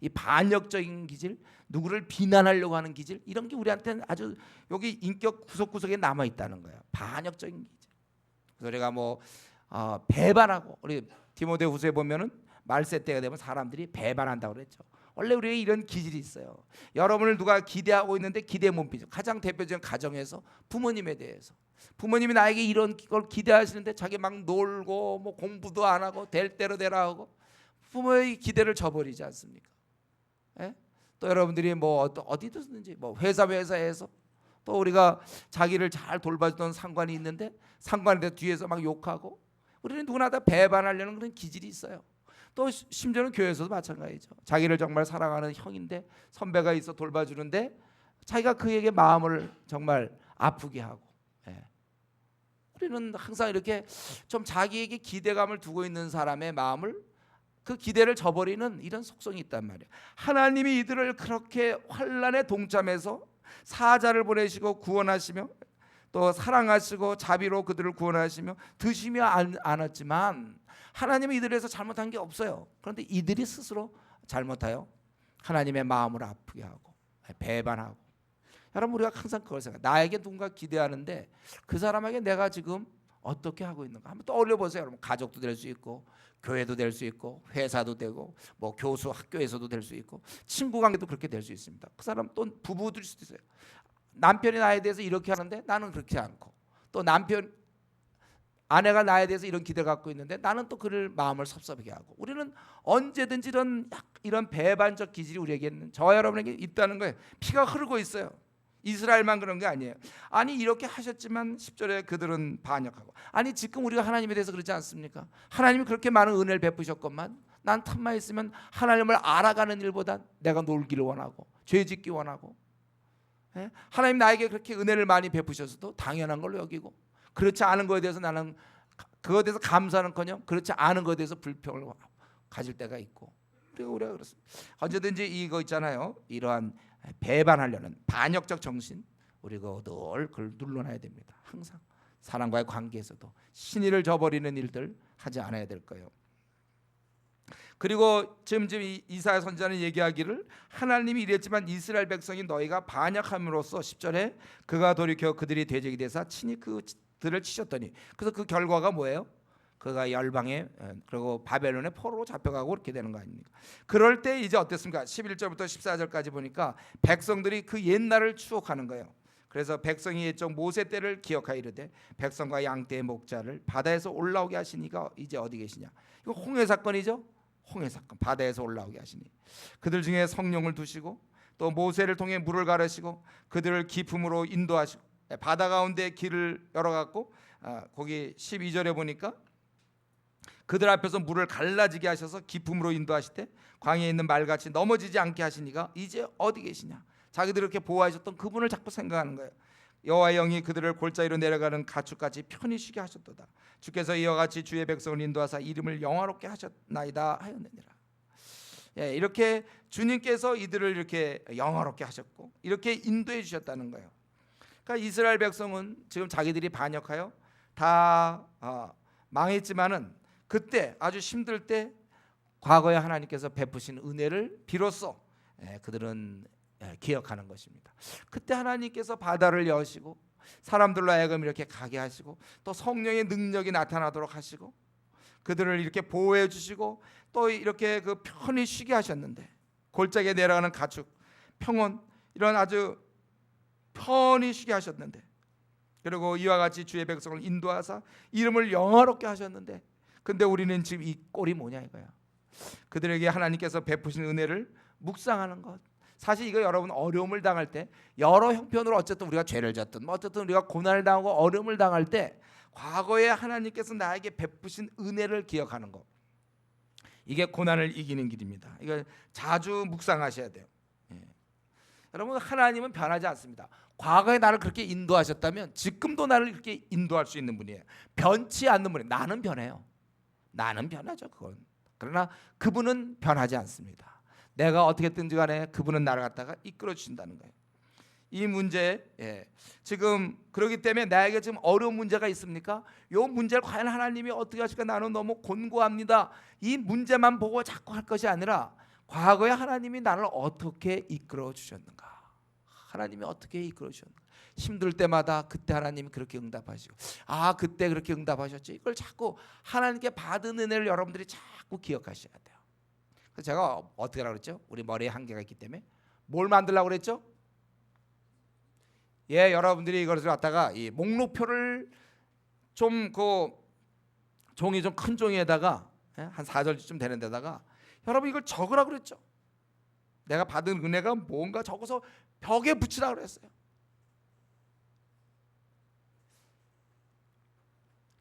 이 반역적인 기질, 누구를 비난하려고 하는 기질, 이런 게 우리한테는 아주 여기 인격 구석구석에 남아 있다는 거예요. 반역적인 기질. 그래서 우리가 배반하고 우리 디모데후서에 보면은 말세 때가 되면 사람들이 배반한다고 그랬죠. 원래 우리에게 이런 기질이 있어요. 여러분을 누가 기대하고 있는데 기대 못 비죠. 가장 대표적인 가정에서 부모님에 대해서 부모님이 나에게 이런 걸 기대하시는데 자기 막 놀고 공부도 안 하고 될 대로 되라 하고 부모의 기대를 저버리지 않습니까? 예? 또 여러분들이 어디든지 회사에서 또 우리가 자기를 잘 돌봐주던 상관이 있는데 상관한테 뒤에서 막 욕하고 우리는 누구나 다 배반하려는 그런 기질이 있어요. 또 심지어는 교회에서도 마찬가지죠. 자기를 정말 사랑하는 형인데 선배가 있어 돌봐주는데 자기가 그에게 마음을 정말 아프게 하고 우리는 항상 이렇게 좀 자기에게 기대감을 두고 있는 사람의 마음을 그 기대를 저버리는 이런 속성이 있단 말이에요. 하나님이 이들을 그렇게 환난에 동참해서 사자를 보내시고 구원하시며 또 사랑하시고 자비로 그들을 구원하시며 드시며 안았지만 하나님은 이들에서 잘못한 게 없어요. 그런데 이들이 스스로 잘못하여 하나님의 마음을 아프게 하고 배반하고 여러분 우리가 항상 그걸 생각해요. 나에게 누군가 기대하는데 그 사람에게 내가 지금 어떻게 하고 있는가 한번 떠올려 보세요. 여러분 가족도 될 수 있고 교회도 될 수 있고 회사도 되고 교수 학교에서도 될 수 있고 친구 관계도 그렇게 될 수 있습니다. 그 사람 또 부부들 수도 있어요. 남편이 나에 대해서 이렇게 하는데 나는 그렇지 않고 또 아내가 나에 대해서 이런 기대를 갖고 있는데 나는 또 그를 마음을 섭섭하게 하고 우리는 언제든지 이런 배반적 기질이 우리에게는 저와 여러분에게 있다는 거예요. 피가 흐르고 있어요. 이스라엘만 그런 게 아니에요. 아니 이렇게 하셨지만 10절에 그들은 반역하고 아니 지금 우리가 하나님에 대해서 그러지 않습니까? 하나님이 그렇게 많은 은혜를 베푸셨건만 난 틈만 있으면 하나님을 알아가는 일보다 내가 놀기를 원하고 죄짓기 원하고 하나님 나에게 그렇게 은혜를 많이 베푸셔서도 당연한 걸로 여기고 그렇지 않은 것에 대해서 나는 그것에 대해서 감사는커녕 그렇지 않은 것에 대해서 불평을 가질 때가 있고 우리가 그렇습니다. 언제든지 이거 있잖아요. 이러한 배반하려는 반역적 정신 우리가 늘 그걸 눌러놔야 됩니다. 항상 사람과의 관계에서도 신의를 저버리는 일들 하지 않아야 될 거예요. 그리고 지금 이사야 선지자는 얘기하기를 하나님이 이랬지만 이스라엘 백성이 너희가 반역함으로써 10절에 그가 돌이켜 그들이 대적이 되사 친히 그들을 치셨더니 그래서 그 결과가 뭐예요? 그가 열방에 그리고 바벨론의 포로로 잡혀가고 그렇게 되는 거 아닙니까? 그럴 때 이제 어땠습니까? 11절부터 14절까지 보니까 백성들이 그 옛날을 추억하는 거예요. 그래서 백성이 옛적 모세 때를 기억하여 이르되 백성과 양떼의 목자를 바다에서 올라오게 하시니가 이제 어디 계시냐? 이거 홍해 사건이죠. 홍해 사건 바다에서 올라오게 하시니 그들 중에 성령을 두시고 또 모세를 통해 물을 가르시고 그들을 기품으로 인도하시고 바다 가운데 길을 열어갖고 거기 12절에 보니까 그들 앞에서 물을 갈라지게 하셔서 기품으로 인도하시되 광야에 있는 말같이 넘어지지 않게 하시니가 이제 어디 계시냐? 자기들 이렇게 보호하셨던 그분을 자꾸 생각하는 거예요. 여호와의 영이 그들을 골짜기로 내려가는 가축같이 편히 쉬게 하셨도다. 주께서 이와 같이 주의 백성을 인도하사 이름을 영화롭게 하셨나이다 하였느니라. 이렇게 주님께서 이들을 이렇게 영화롭게 하셨고 이렇게 인도해 주셨다는 거예요. 그러니까 이스라엘 백성은 지금 자기들이 반역하여 다 망했지만은 그때 아주 힘들 때 과거에 하나님께서 베푸신 은혜를 비로소 그들은 기억하는 것입니다. 그때 하나님께서 바다를 여시고 사람들로 하여금 이렇게 가게 하시고 또 성령의 능력이 나타나도록 하시고 그들을 이렇게 보호해 주시고 또 이렇게 그 편히 쉬게 하셨는데 골짜기에 내려가는 가축 평온 이런 아주 편히 쉬게 하셨는데 그리고 이와 같이 주의 백성을 인도하사 이름을 영화롭게 하셨는데 근데 우리는 지금 이 꼴이 뭐냐 이거야. 그들에게 하나님께서 베푸신 은혜를 묵상하는 것. 사실 이거 여러분 어려움을 당할 때 여러 형편으로 어쨌든 우리가 죄를 졌든 뭐 어쨌든 우리가 고난을 당하고 어려움을 당할 때 과거에 하나님께서 나에게 베푸신 은혜를 기억하는 것. 이게 고난을 이기는 길입니다. 이거 자주 묵상하셔야 돼요. 여러분 하나님은 변하지 않습니다. 과거에 나를 그렇게 인도하셨다면 지금도 나를 이렇게 인도할 수 있는 분이에요. 변치 않는 분이에요. 나는 변해요. 나는 변하죠 그건. 그러나 그분은 변하지 않습니다. 내가 어떻게든지 간에 그분은 나를 갖다가 이끌어 주신다는 거예요. 이 문제 지금 그렇기 때문에 나에게 지금 어려운 문제가 있습니까? 이 문제를 과연 하나님이 어떻게 하실까 나는 너무 곤고합니다. 이 문제만 보고 자꾸 할 것이 아니라 과거에 하나님이 나를 어떻게 이끌어 주셨는가? 하나님이 어떻게 이끌어 주셨는가? 힘들 때마다 그때 하나님이 그렇게 응답하시고 그때 그렇게 응답하셨지. 이걸 자꾸 하나님께 받은 은혜를 여러분들이 자꾸 기억하셔야 돼요. 그래서 제가 어떻게 하라고 그랬죠? 우리 머리에 한계가 있기 때문에 뭘 만들라고 그랬죠? 여러분들이 이것을 갖다가 이 목록표를 좀 그 종이 좀 큰 종이에다가 한 4절쯤 되는 데다가 여러분 이걸 적으라고 그랬죠. 내가 받은 은혜가 뭔가 적어서 벽에 붙이라고 그랬어요.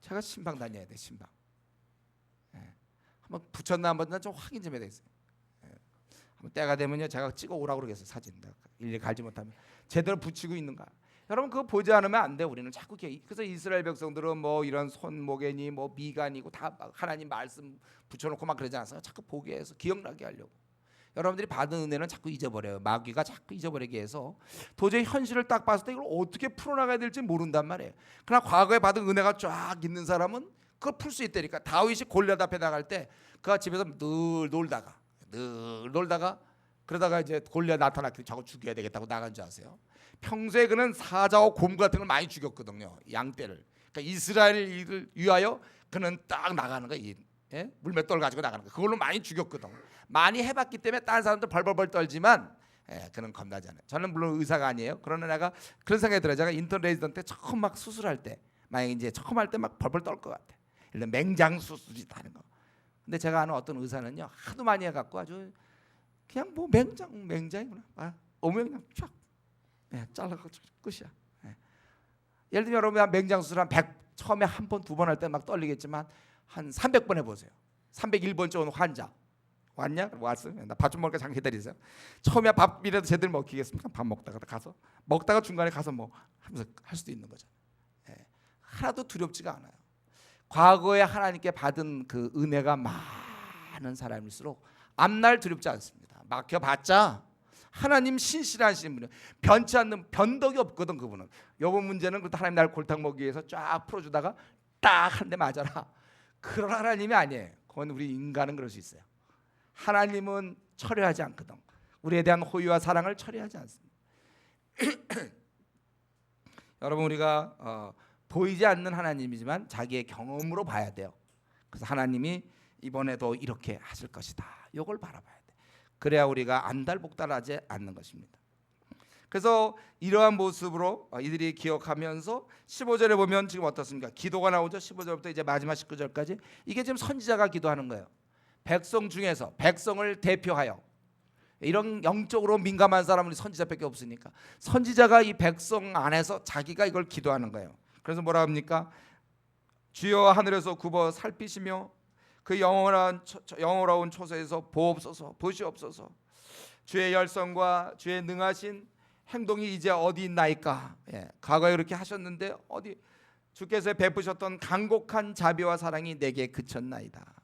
제가 신방 다녀야 돼. 신방 한번 붙였나 한번 좀 확인 좀 해야 되겠어요. 한번 때가 되면요 제가 찍어 오라고 그러겠어요. 사진 일일이 갈지 못하면 제대로 붙이고 있는가. 여러분 그거 보지 않으면 안 돼. 우리는 자꾸 그래서 이스라엘 백성들은 뭐 이런 손목에니 뭐 미간이고 다 하나님 말씀 붙여놓고 막 그러지 않았어요. 자꾸 보게 해서 기억나게 하려고. 여러분들이 받은 은혜는 자꾸 잊어버려요. 마귀가 자꾸 잊어버리게 해서 도저히 현실을 딱 봤을 때 이걸 어떻게 풀어나가야 될지 모른단 말이에요. 그러나 과거에 받은 은혜가 쫙 있는 사람은 그걸 풀 수 있다니까. 다윗이 골리앗 앞에 나갈 때 그가 집에서 늘 놀다가 그러다가 이제 골리앗 나타났기 저거 죽여야 되겠다고 나간 줄 아세요? 평소에 그는 사자와 곰 같은 걸 많이 죽였거든요. 양떼를. 그러니까 이스라엘을 위하여 그는 딱 나가는 거예요. 물맷돌 가지고 나가는 거. 그걸로 많이 죽였거든. 많이 해봤기 때문에 다른 사람들 벌벌벌 떨지만 그는 겁나지 않아요. 저는 물론 의사가 아니에요. 그러나 내가 그런 생각이 들어요. 제가 인턴 레지던트 때 처음 막 수술할 때 만약 이제 처음 할 때 막 벌벌 떨 것 같아. 일단 맹장 수술이 하는 거. 근데 제가 아는 어떤 의사는요 하도 많이 해갖고 아주 그냥 뭐 맹장이구나. 오면 그냥 쫙 잘라고 끝이야. 예를 들면 여러분 맹장 수술 한 100 처음에 한 번 두 번 할 때 막 떨리겠지만 한 300번 해보세요. 301번째 온 환자 왔냐? 왔어요. 나 밥 좀 먹을까 잠깐 기다리세요. 처음에 밥이라도 제대로 먹히겠습니까? 밥 먹다가 가서 먹다가 중간에 가서 뭐 하면서 할 수도 있는 거죠. 하나도 두렵지가 않아요. 과거에 하나님께 받은 그 은혜가 많은 사람일수록 앞날 두렵지 않습니다. 막혀봤자 하나님 신실하신 분은 변치 않는 변덕이 없거든. 그분은 요번 문제는 하나님 날 골탕 먹기 위해서 쫙 풀어주다가 딱 한 대 맞아라. 그런 하나님이 아니에요. 그건 우리 인간은 그럴 수 있어요. 하나님은 철회하지 않거든. 우리에 대한 호의와 사랑을 철회하지 않습니다. 여러분 우리가 보이지 않는 하나님이지만 자기의 경험으로 봐야 돼요. 그래서 하나님이 이번에도 이렇게 하실 것이다. 이걸 바라봐야 돼. 그래야 우리가 안달복달하지 않는 것입니다. 그래서 이러한 모습으로 이들이 기억하면서 15절에 보면 지금 어떻습니까? 기도가 나오죠. 15절부터 이제 마지막 19절까지 이게 지금 선지자가 기도하는 거예요. 백성 중에서 백성을 대표하여 이런 영적으로 민감한 사람은 선지자밖에 없으니까 선지자가 이 백성 안에서 자기가 이걸 기도하는 거예요. 그래서 뭐라 합니까? 주여 하늘에서 굽어 살피시며 그 영원한 초소에서 보시옵소서. 주의 열성과 주의 능하신 행동이 이제 어디 있나이까? 과거에 그렇게 하셨는데 어디 주께서 베푸셨던 간곡한 자비와 사랑이 내게 그쳤나이다.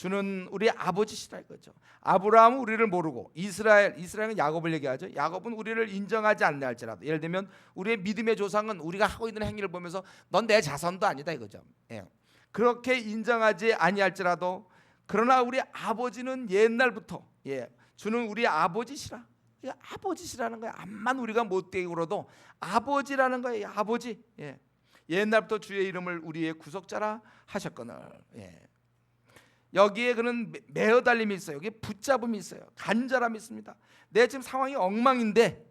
주는 우리 아버지시라 이거죠. 아브라함은 우리를 모르고 이스라엘은 야곱을 얘기하죠. 야곱은 우리를 인정하지 않는 할지라도, 예를 들면 우리의 믿음의 조상은 우리가 하고 있는 행위를 보면서 넌 내 자손도 아니다 이거죠. 예. 그렇게 인정하지 아니할지라도 그러나 우리 아버지는 옛날부터, 주는 우리 아버지시라. 아버지시라는 거야. 암만 우리가 못되게 굴어도 아버지라는 거예요. 아버지. 옛날부터 주의 이름을 우리의 구속자라 하셨거늘. 여기에 그는 매어 달림이 있어요. 여기 붙잡음이 있어요. 간절함이 있습니다. 내 지금 상황이 엉망인데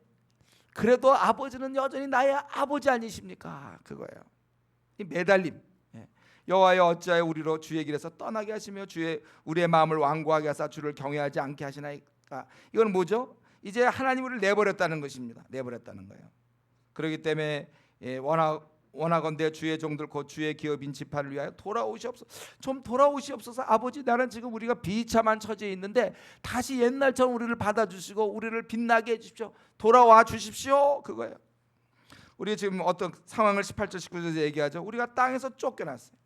그래도 아버지는 여전히 나의 아버지 아니십니까? 그거예요. 이 매달림. 여호와여 어찌하여 우리로 주의 길에서 떠나게 하시며 우리의 마음을 완고하게 하사 주를 경외하지 않게 하시나이까? 이건 뭐죠? 이제 하나님 우리를 내버렸다는 것입니다. 내버렸다는 거예요. 그렇기 때문에 원하건대 주의 종들 곧 주의 기업인 지파를 위하여 돌아오시옵소서. 좀 돌아오시옵소서. 아버지, 나는 지금 우리가 비참한 처지에 있는데 다시 옛날처럼 우리를 받아주시고 우리를 빛나게 해주십시오. 돌아와 주십시오. 그거예요. 우리 지금 어떤 상황을 18절 19절에 얘기하죠. 우리가 땅에서 쫓겨났어요.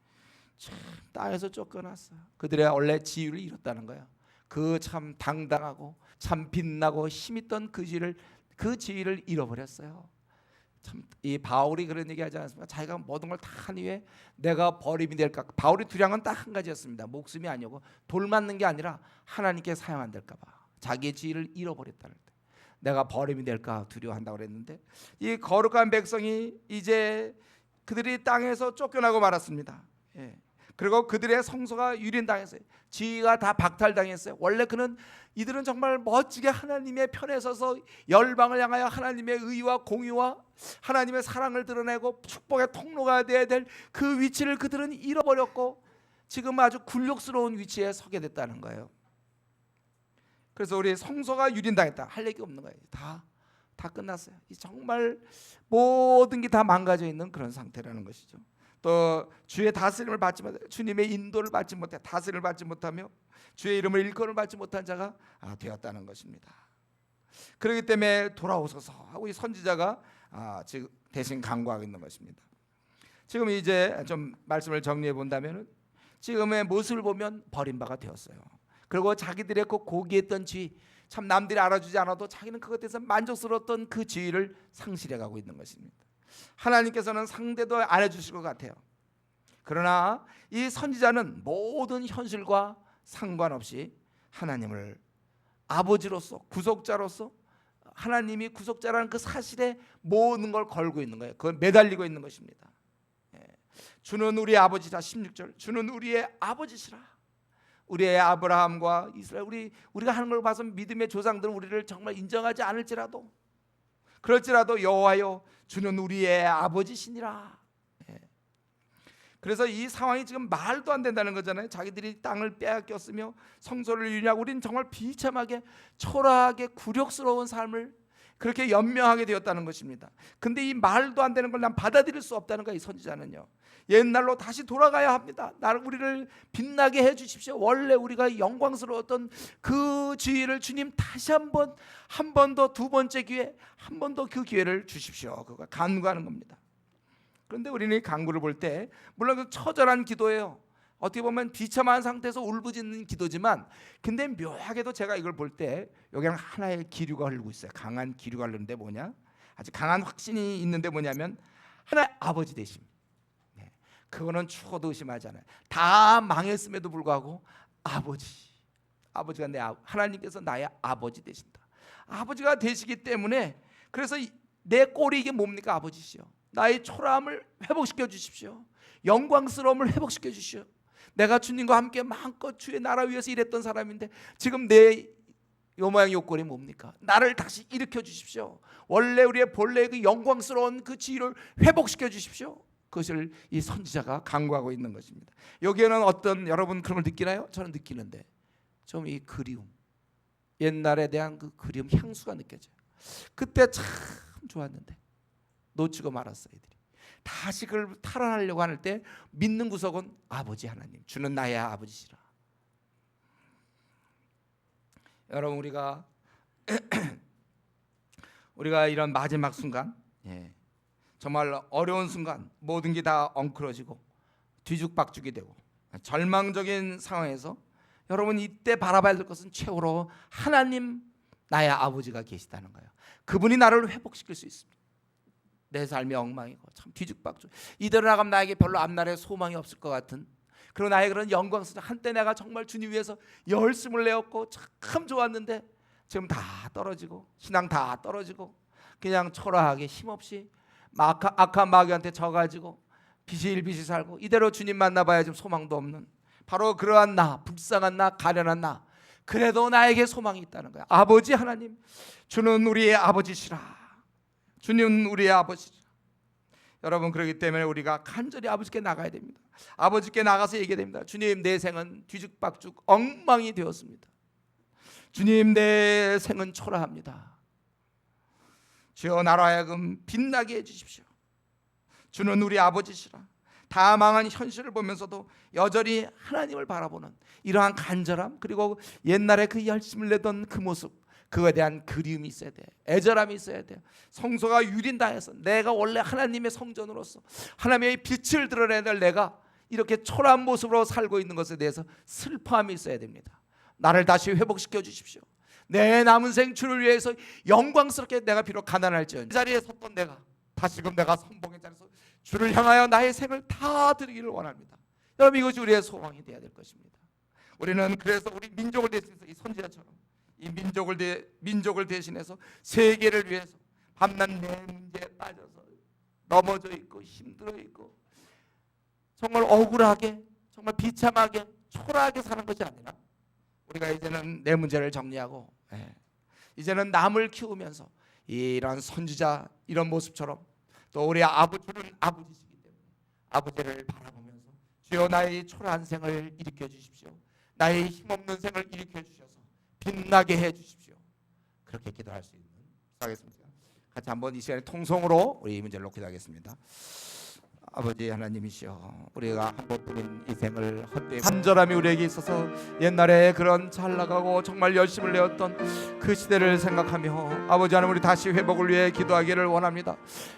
참, 땅에서 쫓겨났어. 그들의 원래 지위를 잃었다는 거예요. 그 참 당당하고 참 빛나고 힘있던 그 지위를 잃어버렸어요. 참, 이 바울이 그런 얘기하지 않습니까? 자기가 모든 걸 다 한 이후에 내가 버림이 될까. 바울이 두려운 건 딱 한 가지였습니다. 목숨이 아니고 돌 맞는 게 아니라 하나님께 사용 안 될까 봐. 자기의 지위를 잃어버렸다는 때 내가 버림이 될까 두려워한다고 그랬는데, 이 거룩한 백성이 이제 그들이 땅에서 쫓겨나고 말았습니다. 그리고 그들의 성소가 유린당했어요. 지위가 다 박탈당했어요. 원래 이들은 정말 멋지게 하나님의 편에 서서 열방을 향하여 하나님의 의와 공의와 하나님의 사랑을 드러내고 축복의 통로가 되어야 될 그 위치를 그들은 잃어버렸고 지금 아주 굴욕스러운 위치에 서게 됐다는 거예요. 그래서 우리 성소가 유린당했다. 할 얘기 없는 거예요. 다 끝났어요. 정말 모든 게 다 망가져 있는 그런 상태라는 것이죠. 또 주의 다스림을 받지 못해, 주님의 인도를 받지 못해, 다스림을 받지 못하며 주의 이름을 일컬음을 받지 못한 자가 되었다는 것입니다. 그렇기 때문에 돌아오소서 하고 이 선지자가 지금 대신 간구하고 있는 것입니다. 지금 이제 좀 말씀을 정리해 본다면 지금의 모습을 보면 버림바가 되었어요. 그리고 자기들의 그 고귀했던 지위, 참 남들이 알아주지 않아도 자기는 그것에 대해서 만족스러웠던 그 지위를 상실해 가고 있는 것입니다. 하나님께서는 상대도 안 해주실 것 같아요. 그러나 이 선지자는 모든 현실과 상관없이 하나님을 아버지로서 구속자로서 하나님이 구속자라는 그 사실에 모든 걸 걸고 있는 거예요. 그걸 매달리고 있는 것입니다. 주는 우리의 아버지라. 16절 주는 우리의 아버지시라. 우리의 아브라함과 이스라엘, 우리가 하는 걸 봐서 믿음의 조상들은 우리를 정말 인정하지 않을지라도, 그럴지라도 여호와여 주는 우리의 아버지시니라. 그래서 이 상황이 지금 말도 안 된다는 거잖아요. 자기들이 땅을 빼앗겼으며 성소를 유리하고 우리는 정말 비참하게 초라하게 굴욕스러운 삶을 그렇게 연명하게 되었다는 것입니다. 근데 이 말도 안 되는 걸 난 받아들일 수 없다는 거예요. 이 선지자는요. 옛날로 다시 돌아가야 합니다. 우리를 빛나게 해주십시오. 원래 우리가 영광스러웠던 그 지위를 주님 다시 한 번 더, 두 번째 기회, 한 번 더 그 기회를 주십시오. 그거 간구하는 겁니다. 그런데 우리는 이 간구를 볼 때 물론 그 처절한 기도예요. 어떻게 보면 비참한 상태에서 울부짖는 기도지만, 근데 묘하게도 제가 이걸 볼 때 여기는 하나의 기류가 흐르고 있어요. 강한 기류가 흐르는데 뭐냐? 아주 강한 확신이 있는데 뭐냐면 하나의 아버지 되심. 그거는 죽어도 의심하지 않아요. 다 망했음에도 불구하고 아버지가 하나님께서 나의 아버지 되신다. 아버지가 되시기 때문에, 그래서 내 꼴이 이게 뭡니까? 아버지시여, 나의 초라함을 회복시켜 주십시오. 영광스러움을 회복시켜 주십시오. 내가 주님과 함께 마음껏 주의 나라 위해서 일했던 사람인데 지금 내 요 모양 요 꼴이 뭡니까? 나를 다시 일으켜 주십시오. 원래 우리의 본래 그 영광스러운 그 지위를 회복시켜 주십시오. 그것을 이 선지자가 간구하고 있는 것입니다. 여기에는 여러분 그런 걸 느끼나요? 저는 느끼는데 좀 이 그리움, 옛날에 대한 그 그리움 향수가 느껴져요. 그때 참 좋았는데 놓치고 말았어. 이들이 다시 그걸 탈환하려고 할 때 믿는 구석은 아버지 하나님, 주는 나의 아버지시라. 여러분, 우리가 이런 마지막 순간, 정말 어려운 순간, 모든 게 다 엉클어지고 뒤죽박죽이 되고 절망적인 상황에서 여러분 이때 바라봐야 될 것은 최후로 하나님 나의 아버지가 계시다는 거예요. 그분이 나를 회복시킬 수 있습니다. 내 삶이 엉망이고 참 뒤죽박죽, 이대로 나가면 나에게 별로 앞날에 소망이 없을 것 같은, 그리고 나의 그런 영광스러운, 한때 내가 정말 주님 위해서 열심을 내었고 참 좋았는데 지금 다 떨어지고 신앙 다 떨어지고 그냥 초라하게 힘없이 악한 마귀한테 져가지고 비실비실 살고 이대로 주님 만나봐야 지금 소망도 없는, 바로 그러한 나, 불쌍한 나, 가련한 나, 그래도 나에게 소망이 있다는 거야. 아버지 하나님, 주는 우리의 아버지시라. 주님 우리의 아버지시라. 여러분, 그렇기 때문에 우리가 간절히 아버지께 나가야 됩니다. 아버지께 나가서 얘기해야 됩니다. 주님, 내 생은 뒤죽박죽 엉망이 되었습니다. 주님, 내 생은 초라합니다. 주여, 나로 하여금 빛나게 해주십시오. 주는 우리 아버지시라. 다 망한 현실을 보면서도 여전히 하나님을 바라보는 이러한 간절함, 그리고 옛날에 그 열심을 내던 그 모습, 그거에 대한 그리움이 있어야 돼. 애절함이 있어야 돼요. 성소가 유린당해서 내가 원래 하나님의 성전으로서 하나님의 빛을 드러내야 될 내가 이렇게 초라한 모습으로 살고 있는 것에 대해서 슬퍼함이 있어야 됩니다. 나를 다시 회복시켜 주십시오. 내 남은 생 주를 위해서 영광스럽게, 내가 비록 가난할지언정 이 자리에 섰던 내가 다시금 내가 선봉의 자리에서 주를 향하여 나의 생을 다 드리기를 원합니다. 여러분, 이것이 우리의 소망이 되어야 될 것입니다. 우리는 그래서 우리 민족을 대신해서 이 선지자처럼 이 민족을 대신해서 세계를 위해서 밤낮 내 문제에 빠져서 넘어져 있고 힘들어 있고 정말 억울하게, 정말 비참하게, 초라하게 사는 것이 아니라 우리가 이제는 내 문제를 정리하고 이제는 남을 키우면서 이런 선지자 이런 모습처럼, 또 우리 아버지는 아버지시기 때문에 아버지를 바라보면서 주여, 나의 초라한 생을 일으켜 주십시오. 나의 힘없는 생을 일으켜 주셔서 빛나게 해 주십시오. 그렇게 기도할 수 있는 하겠습니다. 같이 한번 이 시간에 통성으로 우리 이 문제를 놓기도 하겠습니다. 아버지 하나님이시여, 우리가 한 번뿐인 이 생을 헛되이 간절함이 우리에게 있어서 옛날에 그런 잘 나가고 정말 열심을 내었던 그 시대를 생각하며 아버지 하나님, 우리 다시 회복을 위해 기도하기를 원합니다.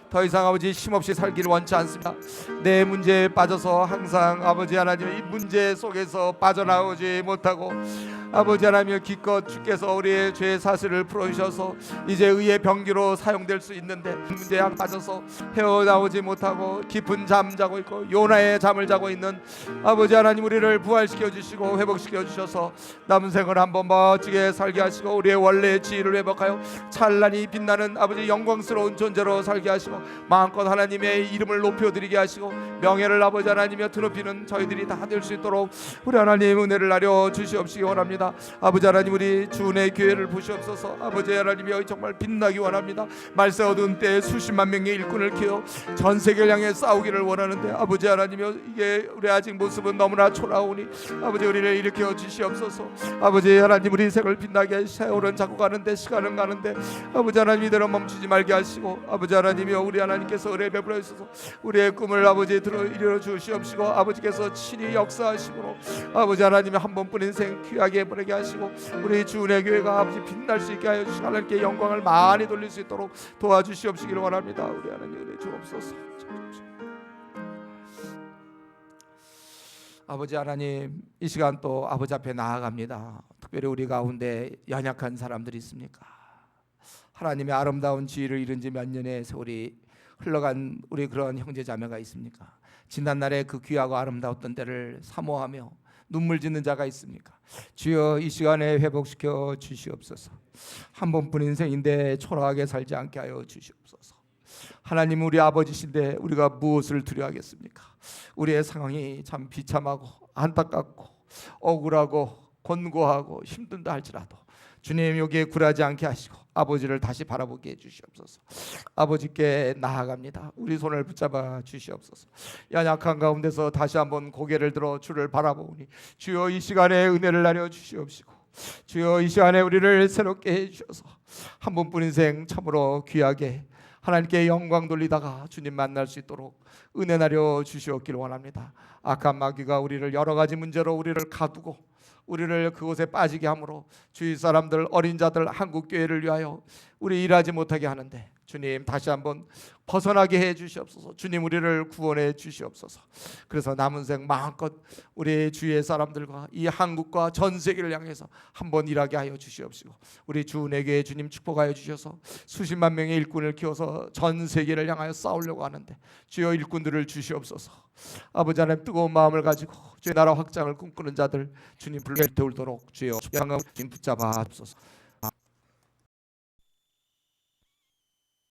더 이상 아버지 힘없이 살기를 원치 않습니다. 내 문제에 빠져서 항상 아버지 하나님 이 문제 속에서 빠져나오지 못하고 아버지 하나님, 기껏 주께서 우리의 죄 사실을 풀어주셔서 이제 의의 병기로 사용될 수 있는데 문제에 빠져서 헤어나오지 못하고 깊은 잠 자고 있고 요나의 잠을 자고 있는 아버지 하나님, 우리를 부활시켜 주시고 회복시켜 주셔서 남은 생을 한번 멋지게 살게 하시고 우리의 원래의 지위를 회복하여 찬란히 빛나는 아버지 영광스러운 존재로 살게 하시고 마음껏 하나님의 이름을 높여드리게 하시고 명예를 아버지 하나님이여 드높이는 저희들이 다 될 수 있도록 우리 하나님 은혜를 나려 주시옵시기 원합니다. 아버지 하나님, 우리 주은의 교회를 보시옵소서. 아버지 하나님이여, 정말 빛나기 원합니다. 말세 어두운 때에 수십만 명의 일꾼을 키워 전 세계를 향해 싸우기를 원하는데 아버지 하나님이여, 이게 우리 아직 모습은 너무나 초라오니 아버지 우리를 일으켜 주시옵소서. 아버지 하나님, 우리 생을 빛나게, 세월은 자꾸 가는데 시간은 가는데 아버지 하나님 이대로 멈추지 말게 하시고 아버지 하나님이여, 우리 하나님께서 은혜 베풀어 주셔서 우리의 꿈을 아버지 이루어 주시옵시고 아버지께서 친히 역사하시므로 아버지 하나님의 한 번뿐인 생 귀하게 보내게 하시고 우리 주은혜 교회가 아버지 빛날 수 있게 하여 주시고 하나님께 영광을 많이 돌릴 수 있도록 도와주시옵시기를 원합니다. 우리 하나님 은혜 주옵소서. 아버지 하나님, 이 시간 또 아버지 앞에 나아갑니다. 특별히 우리 가운데 연약한 사람들이 있습니까? 하나님의 아름다운 지위를 잃은 지 몇 년의 세월이 흘러간 우리 그런 형제 자매가 있습니까? 지난날에 그 귀하고 아름다웠던 때를 사모하며 눈물 짓는 자가 있습니까? 주여, 이 시간에 회복시켜 주시옵소서. 한 번뿐 인생인데 초라하게 살지 않게 하여 주시옵소서. 하나님, 우리 아버지신데 우리가 무엇을 두려워하겠습니까? 우리의 상황이 참 비참하고 안타깝고 억울하고 곤고하고 힘든다 할지라도 주님, 여기에 굴하지 않게 하시고 아버지를 다시 바라보게 해주시옵소서. 아버지께 나아갑니다. 우리 손을 붙잡아 주시옵소서. 연약한 가운데서 다시 한번 고개를 들어 주를 바라보니 주여, 이 시간에 은혜를 나려 주시옵시고 주여, 이 시간에 우리를 새롭게 해주셔서 한 번뿐 인생 참으로 귀하게 하나님께 영광 돌리다가 주님 만날 수 있도록 은혜 나려 주시옵기를 원합니다. 악한 마귀가 우리를 여러 가지 문제로 우리를 가두고 우리를 그곳에 빠지게 함으로 주위 사람들, 어린 자들, 한국 교회를 위하여 우리 일하지 못하게 하는데 주님 다시 한번 벗어나게 해 주시옵소서. 주님 우리를 구원해 주시옵소서. 그래서 남은 생 마음껏 우리 주위의 사람들과 이 한국과 전 세계를 향해서 한번 일하게 하여 주시옵시고 우리 주은혜교회 주님 축복하여 주셔서 수십만 명의 일꾼을 키워서 전 세계를 향하여 싸우려고 하는데 주여 일꾼들을 주시옵소서. 아버지 하나님 뜨거운 마음을 가지고 주의 나라 확장을 꿈꾸는 자들 주님 불러 태우도록 주여 주님 붙잡아 주옵소서.